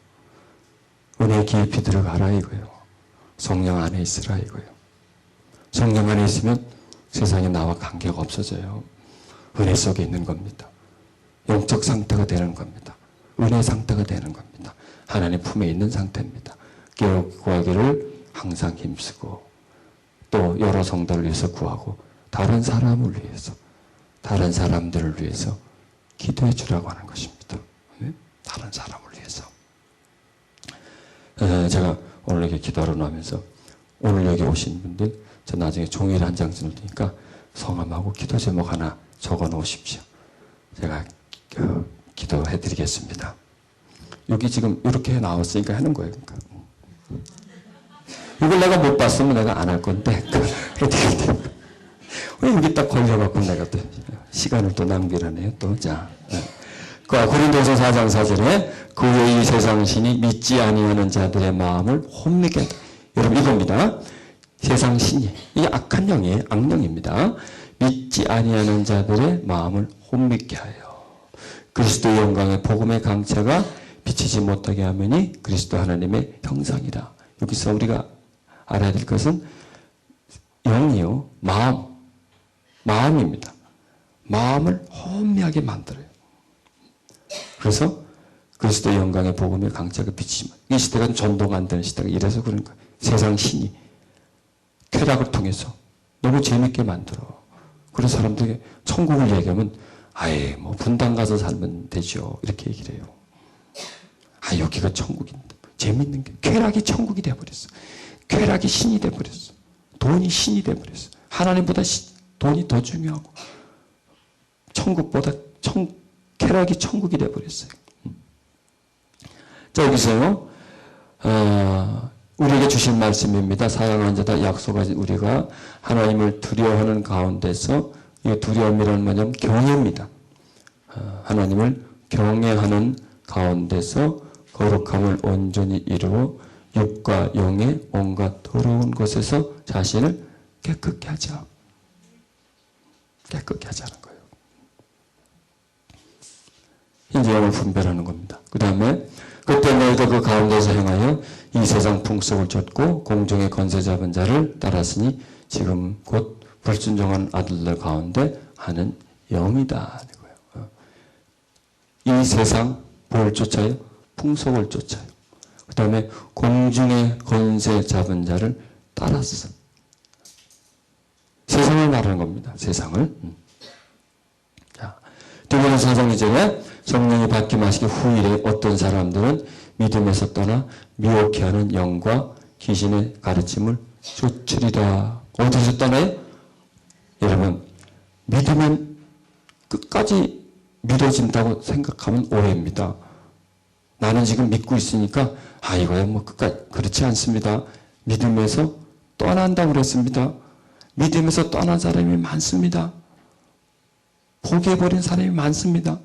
은혜 깊이 들어가라 이거예요. 성령 안에 있으라 이거예요. 성령 안에 있으면 세상에 나와 관계가 없어져요. 은혜 속에 있는 겁니다. 영적 상태가 되는 겁니다. 은혜 상태가 되는 겁니다. 하나님 품에 있는 상태입니다. 구하기를 항상 힘쓰고 또 여러 성도를 위해서 구하고 다른 사람을 위해서, 다른 사람들을 위해서 기도해 주라고 하는 것입니다. 다른 사람을 위해서. 제가 오늘 여기 기도하러 나오면서 오늘 여기 오신 분들 저 나중에 종이를 한 장 쓸 테니까 성함하고 기도 제목 하나 적어 놓으십시오. 제가 기도해 드리겠습니다. 여기 지금 이렇게 나왔으니까 하는 거예요. 그러니까. 이걸 내가 못 봤으면 내가 안 할 건데 왜 여기 딱 걸려갖고 내가 또 시간을 또 낭비하네요. 또 자, 고린도서 4장 4절에 그 외의 이 세상 신이 믿지 아니하는 자들의 마음을 혼미게 한다. 여러분 이겁니다. 세상 신이 이게 악한 영이에요. 악령입니다. 믿지 아니하는 자들의 마음을 혼미게 하여 그리스도의 영광의 복음의 강체가 비치지 못하게 하면이 그리스도 하나님의 형상이라. 여기서 우리가 알아야 될 것은 영이요 마음입니다. 마음을 혼미하게 만들어요. 그래서 그리스도의 영광의 복음의 강체가 비치지만 이 시대가 전도가 안 되는 시대가 이래서 그런 거예요. 세상 신이 쾌락을 통해서 너무 재밌게 만들어. 그래서 사람들이 천국을 얘기하면 아예 뭐 분당 가서 살면 되죠. 이렇게 얘기를 해요. 아 여기가 천국인데 재밌는 게 쾌락이 천국이 돼버렸어. 쾌락이 신이 돼버렸어. 돈이 신이 돼버렸어. 하나님보다 돈이 더 중요하고 천국보다 쾌락이 천국이 돼버렸어요. 자 여기서요 우리에게 주신 말씀입니다. 사랑하는 자다 약속하신 우리가 하나님을 두려워하는 가운데서 이 두려움이라는 뭐냐면 경외입니다. 하나님을 경외하는 가운데서 거룩함을 온전히 이루어 육과 영의 온갖 더러운 것에서 자신을 깨끗게 하자. 깨끗게 하자는 거예요. 이제 영을 분별하는 겁니다. 그 다음에 그때 너희도 그 가운데서 행하여 이 세상 풍속을 좇고 공중의 권세 잡은 자를 따랐으니 지금 곧 불순종한 아들들 가운데 하는 영이다. 이 세상 뭘 쫓아요? 풍속을 쫓아요. 그 다음에 공중의 권세 잡은 자를 따랐어. 세상을 말하는 겁니다. 세상을. 자, 디모데후서 4장 2절에 성령이 바뀜하시기 후일에 어떤 사람들은 믿음에서 떠나 미혹해하는 영과 귀신의 가르침을 쫓으리라. 어디서 떠나요? 여러분 믿으면 끝까지 믿어진다고 생각하면 오해입니다. 나는 지금 믿고 있으니까 이거야 뭐 끝까지 그렇지 않습니다. 믿음에서 떠난다고 그랬습니다. 믿음에서 떠난 사람이 많습니다. 포기해버린 사람이 많습니다.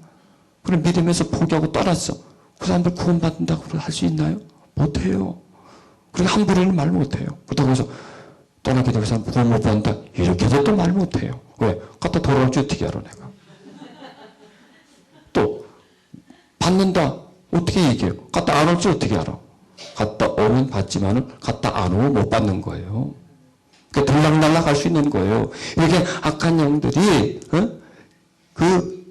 그럼 믿음에서 포기하고 떠났어. 그 사람들 구원받는다고 할 수 있나요? 못해요. 그리고 함부로는 말 못해요. 그렇다고 해서 떠나게 되고 사람 구원 못 받는다. 이렇게도 또 말 못해요. 왜? 갖다 돌아올 줄 어떻게 알아 내가. 또 받는다. 어떻게 얘기해요? 갖다 안 올 줄 어떻게 알아? 갖다 오면 받지만은 갖다 안 오면 못 받는 거예요. 그러니까 들락날락 할 수 있는 거예요. 이렇게 악한 영들이 그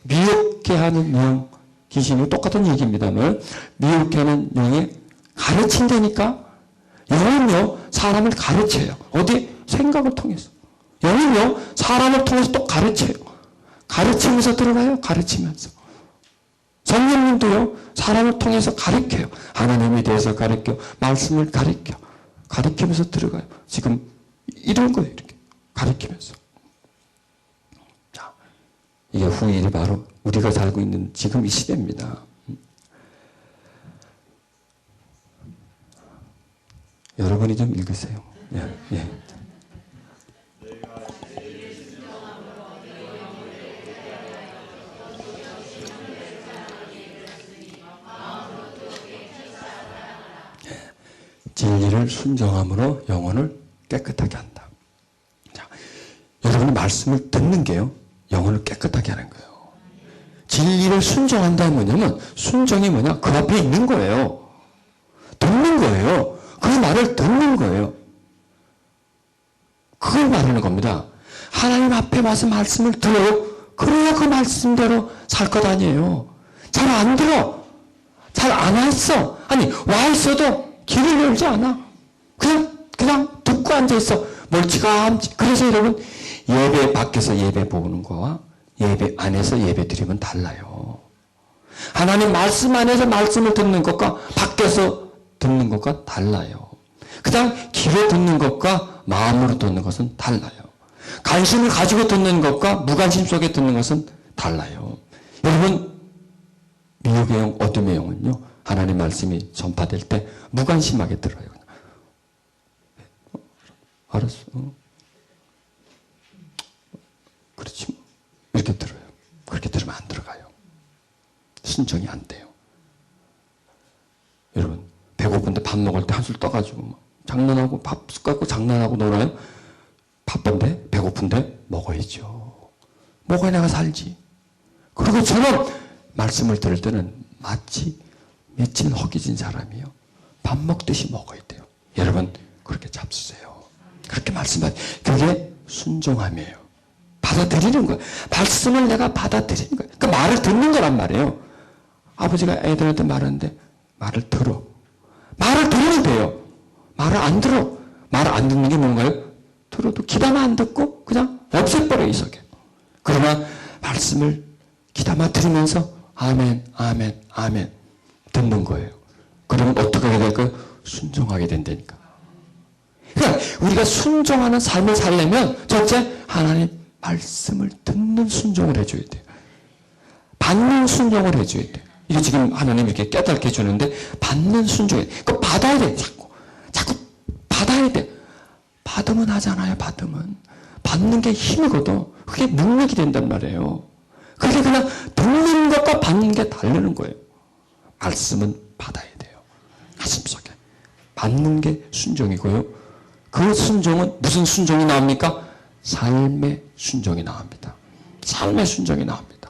미혹게 하는 영, 귀신이 똑같은 얘기입니다만 미혹게 하는 영이 가르친다니까. 영은요 사람을 가르쳐요. 어디? 생각을 통해서. 영은요 사람을 통해서 또 가르쳐요. 가르치면서 들어가요. 가르치면서. 성령님도요 사람을 통해서 가르쳐요. 하나님에 대해서 가르쳐, 말씀을 가르쳐, 가르치면서 들어가요. 지금 이런 거예요. 이렇게 가르치면서. 자, 이게 후일이 바로 우리가 살고 있는 지금 이 시대입니다. 여러분이 좀 읽으세요. 예, 예. 진리를 순종함으로 영혼을 깨끗하게 한다. 자, 여러분이 말씀을 듣는 게요, 영혼을 깨끗하게 하는 거예요. 진리를 순종한다 뭐냐면, 순종이 뭐냐? 그 앞에 있는 거예요. 듣는 거예요. 그 말을 듣는 거예요. 그걸 말하는 겁니다. 하나님 앞에 와서 말씀을 들어요. 그래야 그 말씀대로 살 것 아니에요. 잘 안 들어. 잘 안 왔어. 아니, 와 있어도 길을 열지 않아. 그냥 듣고 앉아있어. 멀찌감치. 그래서 여러분, 예배 밖에서 예배 보는 거와 예배 안에서 예배 드리면 달라요. 하나님 말씀 안에서 말씀을 듣는 것과 밖에서 듣는 것과 달라요. 그냥 귀로 듣는 것과 마음으로 듣는 것은 달라요. 관심을 가지고 듣는 것과 무관심 속에 듣는 것은 달라요. 여러분, 미혹의 영, 어둠의 영은요, 하나님 말씀이 전파될 때 무관심하게 들어요. 알았어. 그렇지 뭐. 이렇게 들어요. 그렇게 들으면 안 들어가요. 순종이 안 돼요. 여러분, 배고픈데 밥 먹을 때 한술 떠가지고 막 장난하고 밥 숟가락 장난하고 놀아요? 바쁜데 배고픈데 먹어야죠. 먹어야 내가 살지. 그리고 저는 말씀을 들을 때는 마치 며칠 허기진 사람이요. 밥 먹듯이 먹어야 돼요. 여러분 그렇게 잡수세요. 그렇게 말씀하세요. 그게 순종함이에요. 받아들이는 거예요. 말씀을 내가 받아들이는 거예요. 그 말을 듣는 거란 말이에요. 아버지가 애들한테 말하는데 말을 들어. 말을 들으면 돼요. 말을 안 들어. 말을 안 듣는 게 뭔가요? 들어도 귀담아 안 듣고 그냥 없애버려 이 속에. 그러나 말씀을 귀담아 들으면서 아멘 아멘 아멘 듣는 거예요. 그러면 어떻게 하게 될까요? 순종하게 된다니까. 그러니까 우리가 순종하는 삶을 살려면 첫째 하나님 말씀을 듣는 순종을 해줘야 돼요. 받는 순종을 해줘야 돼요. 이게 지금 하나님 이렇게 깨닫게 해주는데 받는 순종이에요. 그거 받아야 돼. 자꾸 받아야 돼. 받으면 하잖아요. 받는 게 힘이거든. 그게 능력이 된단 말이에요. 그게 그냥 듣는 것과 받는 게 다르는 거예요. 말씀은 받아야 돼요. 가슴속에. 받는 게 순종이고요. 그 순종은 무슨 순종이 나옵니까? 삶의 순종이 나옵니다. 삶의 순종이 나옵니다.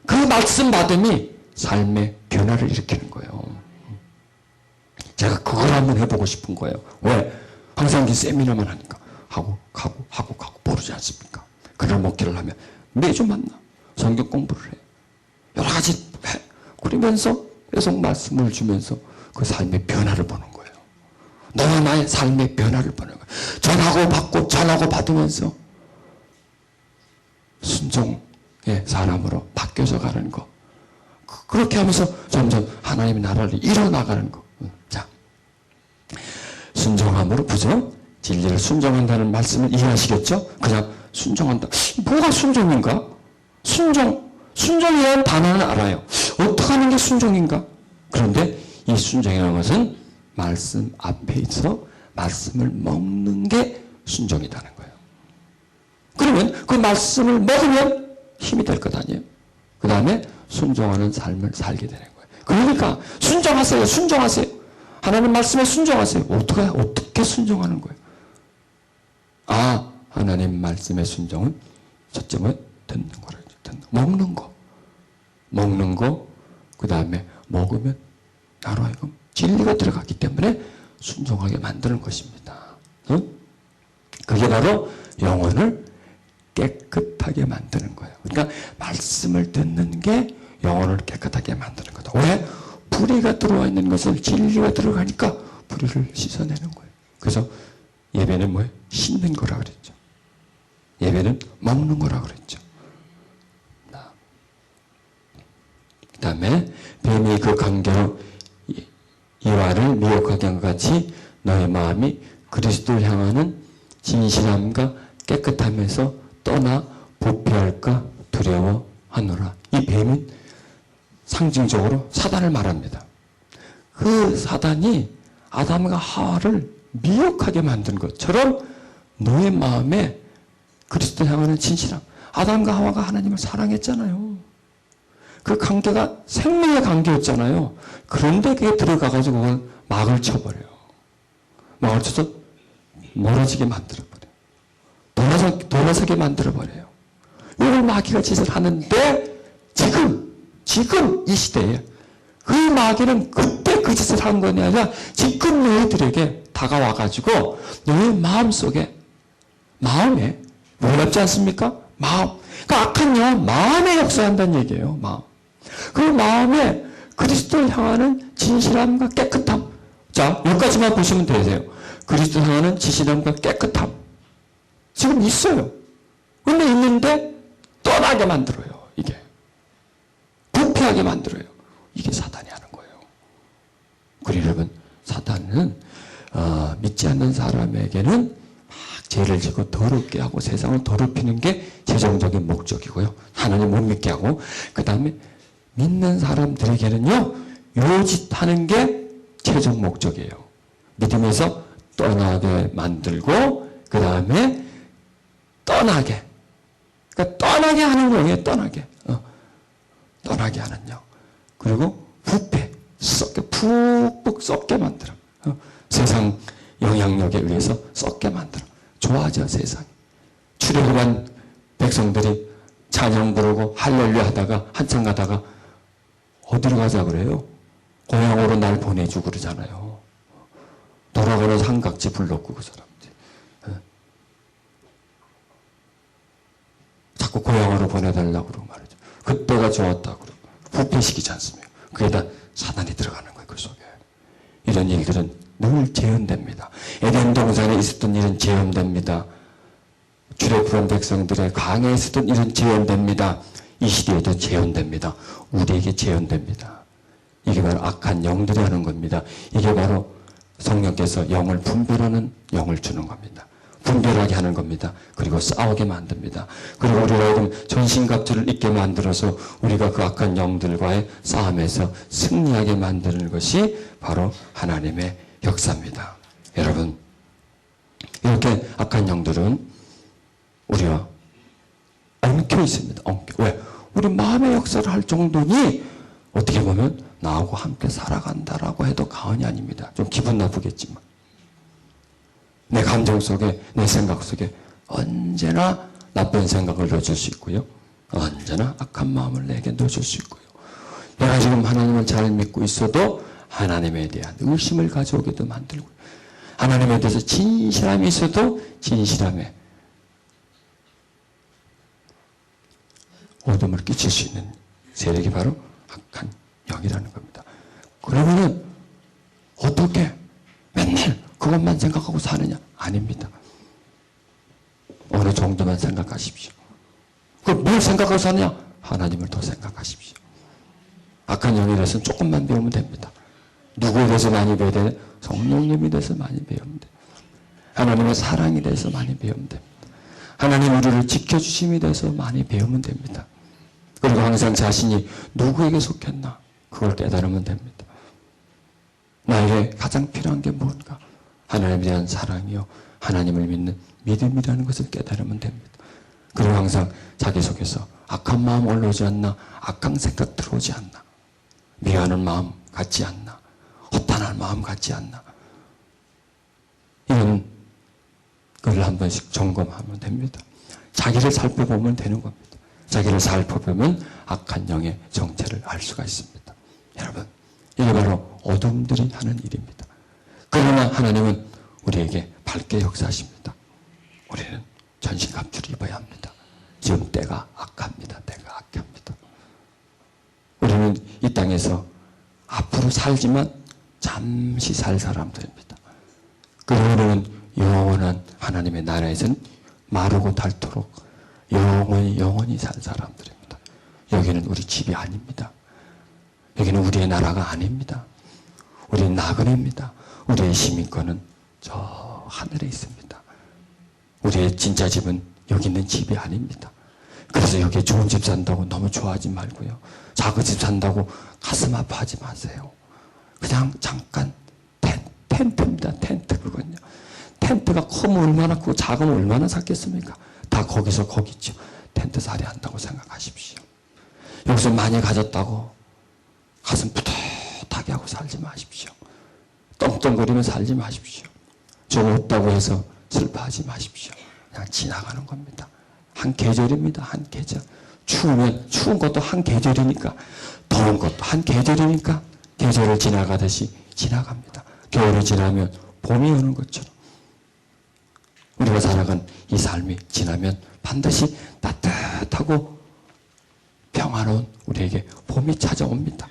그 말씀 받음이 삶의 변화를 일으키는 거예요. 제가 그걸 한번 해보고 싶은 거예요. 왜? 항상 이 세미나만 하니까 하고 모르지 않습니까? 그날 목회를 하면 매주 만나 성경 공부를 해. 여러 가지 해. 그러면서 계속 말씀을 주면서 그 삶의 변화를 보는 거예요. 너와 나의 삶의 변화를 보는 거예요. 전하고 받으면서 순종의 사람으로 바뀌어서 가는 거. 그렇게 하면서 점점 하나님의 나라를 이뤄나가는 거. 자, 순종함으로 그죠? 진리를 순종한다는 말씀을 이해하시겠죠? 그냥 순종한다. 뭐가 순종인가? 순종이라는 단어는 알아요. 어떻게 하는 게 순종인가? 그런데 이 순종이라는 것은 말씀 앞에서 말씀을 먹는 게 순종이라는 거예요. 그러면 그 말씀을 먹으면 힘이 될 것 아니에요? 그 다음에 순종하는 삶을 살게 되는 거예요. 그러니까 순종하세요. 하나님 말씀에 순종하세요. 어떻게 순종하는 거예요? 하나님 말씀의 순종은 첫째 뭐 듣는 거라죠. 먹는 거, 그 다음에 먹으면 나로 하여금 진리가 들어갔기 때문에 순종하게 만드는 것입니다. 그게 바로 영혼을 깨끗하게 만드는 거예요. 그러니까 말씀을 듣는 게 영혼을 깨끗하게 만드는 거다. 왜? 불의가 들어와 있는 것을 진리가 들어가니까 불의를 씻어내는 거예요. 그래서 예배는 뭐예요? 씻는 거라 그랬죠. 예배는 먹는 거라 그랬죠. 그 다음에 뱀이 그 강교로 이와를 미혹하게 한 것 같이 너의 마음이 그리스도를 향하는 진실함과 깨끗함에서 떠나 부패할까 두려워하노라. 이 뱀은 상징적으로 사단을 말합니다. 그 사단이 아담과 하와를 미혹하게 만든 것처럼 너의 마음에 그리스도를 향하는 진실함. 아담과 하와가 하나님을 사랑했잖아요. 그 관계가 생명의 관계였잖아요. 그런데 그게 들어가가지고 그걸 막을 쳐버려요. 막을 쳐서 멀어지게 만들어버려요. 돌아서게 만들어버려요. 이걸 마귀가 짓을 하는데 지금 이 시대에 그 마귀는 그때 그 짓을 한 것이 아니라 지금 너희들에게 다가와가지고 너희 마음에 놀랍지 않습니까? 그러니까 악한 영은 마음에 역사한다는 얘기예요. 그 마음에 그리스도를 향하는 진실함과 깨끗함. 자, 여기까지만 보시면 되세요. 그리스도를 향하는 진실함과 깨끗함. 지금 있어요. 근데 있는데 떠나게 만들어요. 이게. 부패하게 만들어요. 이게 사단이 하는 거예요. 그리고 여러분, 사단은 믿지 않는 사람에게는 막 죄를 지고 더럽게 하고 세상을 더럽히는 게 최종적인 목적이고요. 하나님 못 믿게 하고 그 다음에 믿는 사람들에게는요. 요짓하는 게 최종 목적이에요. 믿음에서 떠나게 만들고 그 다음에 떠나게. 그러니까 떠나게 하는 영이에요. 떠나게 하는 영. 그리고 부패, 푹푹 썩게 만들어. 세상 영향력에 의해서 썩게 만들어. 좋아져 세상이. 출애굽한 백성들이 찬양 부르고 할렐루야 하다가 한참 가다가 어디로 가자 그래요? 고향으로 날 보내주고 그러잖아요. 돌아가는 삼각지 불렀고 그 사람들. 자꾸 고향으로 보내달라고 그러고 말이죠. 그때가 좋았다고 그러고 부패시키지 않습니까? 그게 다 사단이 들어가는 거예요. 그 속에. 이런 일들은 늘 재현됩니다. 에덴 동산에 있었던 일은 재현됩니다. 출애굽한 백성들의 강에 있었던 일은 재현됩니다. 이 시대에도 재현됩니다. 우리에게 재현됩니다. 이게 바로 악한 영들이 하는 겁니다. 이게 바로 성령께서 영을 분별하는 영을 주는 겁니다. 분별하게 하는 겁니다. 그리고 싸우게 만듭니다. 그리고 우리가 전신갑주를 입게 만들어서 우리가 그 악한 영들과의 싸움에서 승리하게 만드는 것이 바로 하나님의 역사입니다. 여러분, 이렇게 악한 영들은 우리와 엉켜 있습니다. 엉켜. 왜? 우리 마음의 역사를 할 정도니 어떻게 보면 나하고 함께 살아간다라고 해도 과언이 아닙니다. 좀 기분 나쁘겠지만. 내 감정 속에, 내 생각 속에 언제나 나쁜 생각을 넣어줄 수 있고요. 언제나 악한 마음을 내게 넣어줄 수 있고요. 내가 지금 하나님을 잘 믿고 있어도 하나님에 대한 의심을 가져오게도 만들고요. 하나님에 대해서 진실함이 있어도 진실함에 어둠을 끼칠 수 있는 세력이 바로 악한 영이라는 겁니다. 그러면은 어떻게 맨날 그것만 생각하고 사느냐? 아닙니다. 어느 정도만 생각하십시오. 그럼 뭘 생각하고 사느냐? 하나님을 더 생각하십시오. 악한 영에 대해서는 조금만 배우면 됩니다. 누구에 대해서 많이 배워야 돼? 성령님에 대해서 많이 배우면 돼요. 하나님의 사랑에 대해서 많이 배우면 됩니다. 하나님 우리를 지켜주심에 대해서 많이 배우면 됩니다. 그리고 항상 자신이 누구에게 속했나? 그걸 깨달으면 됩니다. 나에게 가장 필요한 게 뭔가? 하나님에 대한 사랑이요. 하나님을 믿는 믿음이라는 것을 깨달으면 됩니다. 그리고 항상 자기 속에서 악한 마음 올라오지 않나? 악한 생각 들어오지 않나? 미워하는 마음 같지 않나? 허탄한 마음 같지 않나? 이런 걸 한 번씩 점검하면 됩니다. 자기를 살펴보면 되는 겁니다. 자기를 살펴보면 악한 영의 정체를 알 수가 있습니다. 여러분, 이게 바로 어둠들이 하는 일입니다. 그러나 하나님은 우리에게 밝게 역사하십니다. 우리는 전신갑주를 입어야 합니다. 지금 때가 악합니다. 때가 악합니다. 우리는 이 땅에서 앞으로 살지만 잠시 살 사람들입니다. 그리고 우리는 영원한 하나님의 나라에서는 마르고 닳도록 영원히 살 사람들입니다. 여기는 우리 집이 아닙니다. 여기는 우리의 나라가 아닙니다. 우리는 나그네입니다. 우리의 시민권은 저 하늘에 있습니다. 우리의 진짜 집은 여기 있는 집이 아닙니다. 그래서 여기에 좋은 집 산다고 너무 좋아하지 말고요. 작은 집 산다고 가슴 아파하지 마세요. 그냥 잠깐 텐트입니다. 텐트 그건요. 텐트가 크면 얼마나 크고 작으면 얼마나 작겠습니까? 다 거기서 거기죠. 텐트 살이 한다고 생각하십시오. 여기서 많이 가졌다고 가슴 푸듯하게 하고 살지 마십시오. 떵떵거리며 살지 마십시오. 좀 없다고 해서 슬퍼하지 마십시오. 그냥 지나가는 겁니다. 한 계절입니다. 한 계절. 추우면 추운 것도 한 계절이니까, 더운 것도 한 계절이니까 계절을 지나가듯이 지나갑니다. 겨울이 지나면 봄이 오는 것처럼 우리가 살아간 이 삶이 지나면 반드시 따뜻하고 평화로운 우리에게 봄이 찾아옵니다.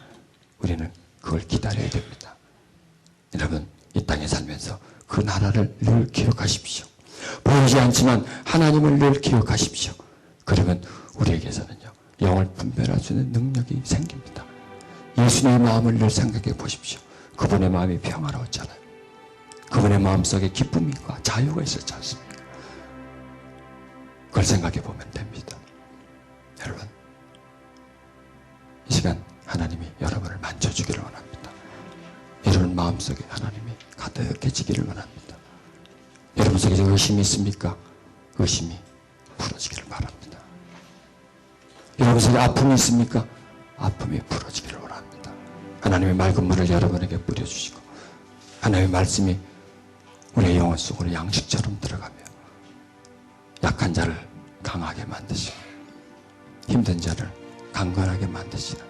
우리는 그걸 기다려야 됩니다. 여러분, 이 땅에 살면서 그 나라를 늘 기억하십시오. 보이지 않지만 하나님을 늘 기억하십시오. 그러면 우리에게서는요, 영을 분별할 수 있는 능력이 생깁니다. 예수님의 마음을 늘 생각해 보십시오. 그분의 마음이 평화로웠잖아요. 그분의 마음속에 기쁨과 자유가 있었지 않습니까? 그걸 생각해 보면 됩니다. 여러분, 이 시간 하나님이 여러분을 만져주기를 원합니다. 여러분 마음속에 하나님이 가득해지기를 원합니다. 여러분 속에 의심이 있습니까? 의심이 풀어지기를 바랍니다. 여러분 속에 아픔이 있습니까? 아픔이 풀어지기를 원합니다. 하나님의 맑은 물을 여러분에게 뿌려주시고 하나님의 말씀이 우리의 영혼 속으로 양식처럼 들어가며 약한 자를 강하게 만드시고 힘든 자를 강건하게 만드시는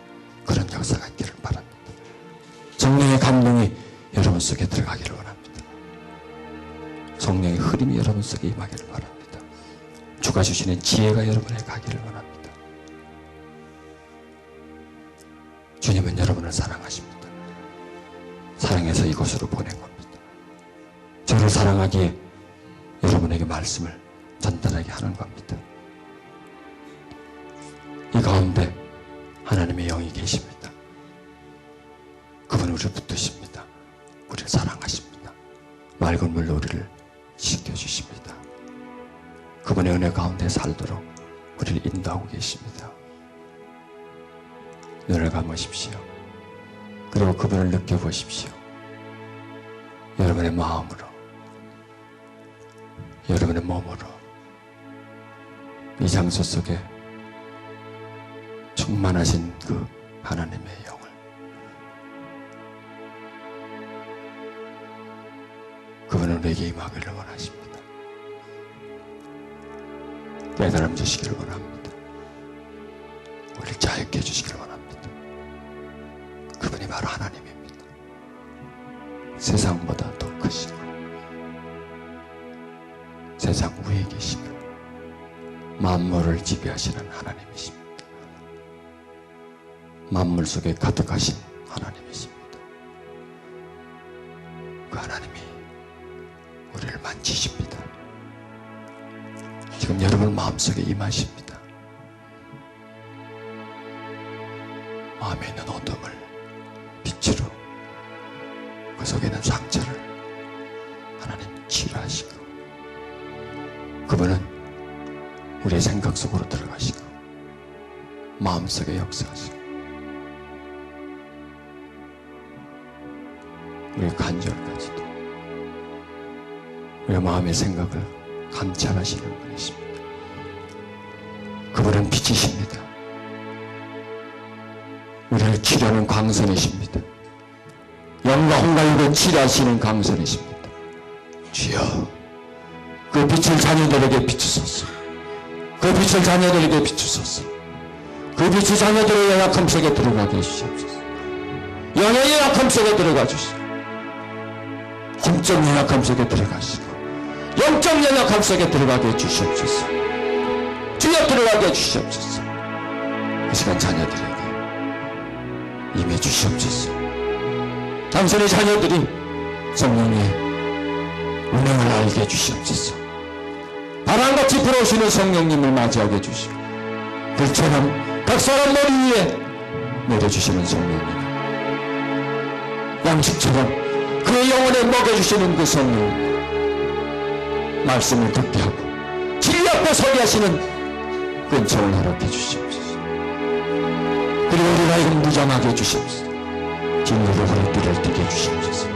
그런 역사가 있기를 바랍니다. 성령의 감동이 여러분 속에 들어가기를 원합니다. 성령의 흐름이 여러분 속에 임하기를 바랍니다. 주가 주시는 지혜가 여러분에게 가기를 원합니다. 주님은 여러분을 사랑하십니다. 사랑해서 이곳으로 보낸 겁니다. 저를 사랑하기에 여러분에게 말씀을 전달하게 하는 겁니다. 이 가운데 하나님의 영이 계십니다. 그분은 우리를 붙드십니다. 우리를 사랑하십니다. 맑은 물로 우리를 씻겨주십니다. 그분의 은혜 가운데 살도록 우리를 인도하고 계십니다. 눈을 감으십시오. 그리고 그분을 느껴보십시오. 여러분의 마음으로, 여러분의 몸으로 이 장소 속에 충만하신 그 하나님의 영을 그분은 우리에게 임하기를 원하십니다. 깨달음 주시기를 원합니다. 우리를 자유케 해주시기를 원합니다. 그분이 바로 하나님입니다. 세상보다 더 크시고 세상 위에 계시며 만물을 지배하시는 하나님이십니다. 만물 속에 가득하신 하나님이십니다. 그 하나님이 우리를 만지십니다. 지금 여러분 마음속에 임하십니다. 마음에 있는 어둠을 빛으로, 그 속에 있는 상처를 하나님 치유하시고 그분은 우리의 생각 속으로 들어가시고 마음속에 역사하시고 우리의 간절까지도 우리의 마음의 생각을 감찰하시는 분이십니다. 그분은 빛이십니다. 우리를 치료하는 광선이십니다. 영과 홍갈고 치료하시는 광선이십니다. 주여, 그 빛을 자녀들에게 비추소서. 그 빛을 자녀들에게 비추소서. 그 빛이 자녀들의 연약함 속에 들어가게 해주시옵소서. 영의 연약함 속에 들어가 주시고 영적 연약함 속에 들어가시고 영적 연약함 속에 들어가게 해주시옵소서. 주여 들어가게 해주시옵소서. 이 시간 자녀들에게 임해 주시옵소서. 당신의 자녀들이 성령의 운행을 알게 해주시옵소서. 바람같이 불어오시는 성령님을 맞이하게 해주시고 불처럼 각 사람 머리 위에 내려주시는 성령님, 양식처럼 그의 영혼에 먹여주시는 그 성령, 말씀을 듣게 하고 진리 앞에 서게 하시는 그 은총을 허락해 주시옵소서. 그리고 우리가 이금 무장하게 해주시옵소서. 진리로 허리띠를 띠게 해주시옵소서.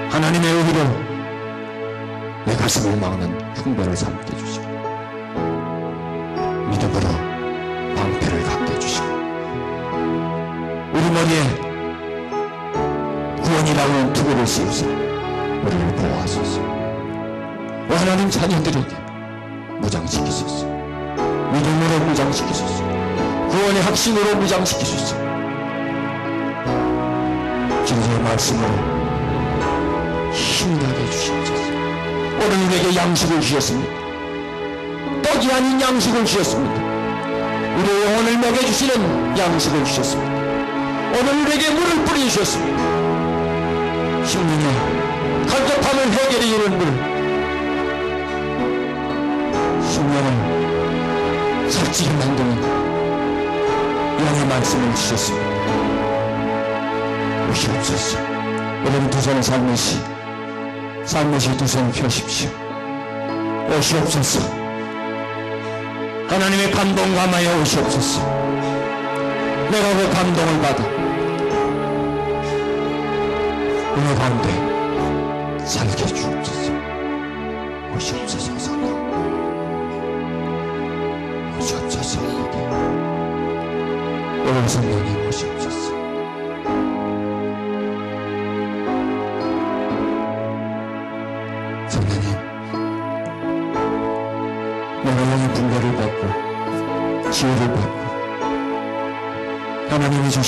하나님의 의로 내 가슴을 막는 흉배를 삼게 해주시고 믿음으로 방패를 갖게 해주시고 우리 머리에 구원이라는 투구를 씌우사 우리를 보호하소서. 하나님 자녀들에게 무장시키소서. 믿음으로 무장시키소서. 구원의 확신으로 무장시키소서. 진리의 말씀으로 힘나게 해주시옵소서. 오늘 우리에게 양식을 주셨습니다. 떡이 아닌 양식을 주셨습니다. 우리의 영혼을 먹여주시는 양식을 주셨습니다. 오늘 우리에게 물을 뿌려주셨습니다. 심령의 갈급함을 해결해 주는 물, 심령을 살찌게 만드는 영의 말씀을 주셨습니다. 오시옵소서. 여러분 두 손을 살며시 두 손을 펴십시오. 오시옵소서. 하나님의 감동 감하여 오시옵소서. 내가 그 감동을 받아 은혜 가운데 살게 주옵소서. 오시옵소서. 성령 오시옵소서. 오늘 성령님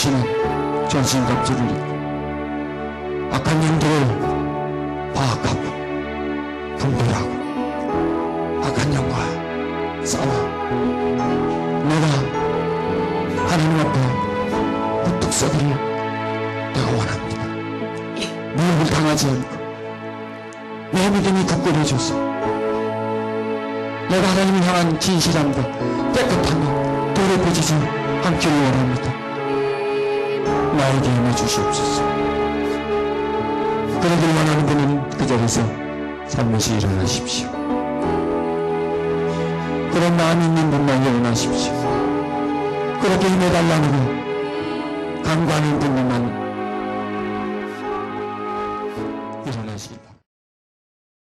정신은 전신갑주를 입고 악한 영들을 파악하고 분별하고 악한 영과 싸워 내가 하나님 앞에 부뚝 서기를 내가 원합니다. 미움을 당하지 않고 내 믿음이 굳건해져서 내가 하나님을 향한 진실함과 깨끗함이 더럽혀지지 않기를 원합니다. 나에게 임해 주시옵소서. 그러길 원하는 분은 그 자리에서 살며시 일어나십시오. 그런 마음이 있는 분만 일어나십시오. 그렇게 힘내달라고 간구하는 분들만 일어나시기 바랍니다.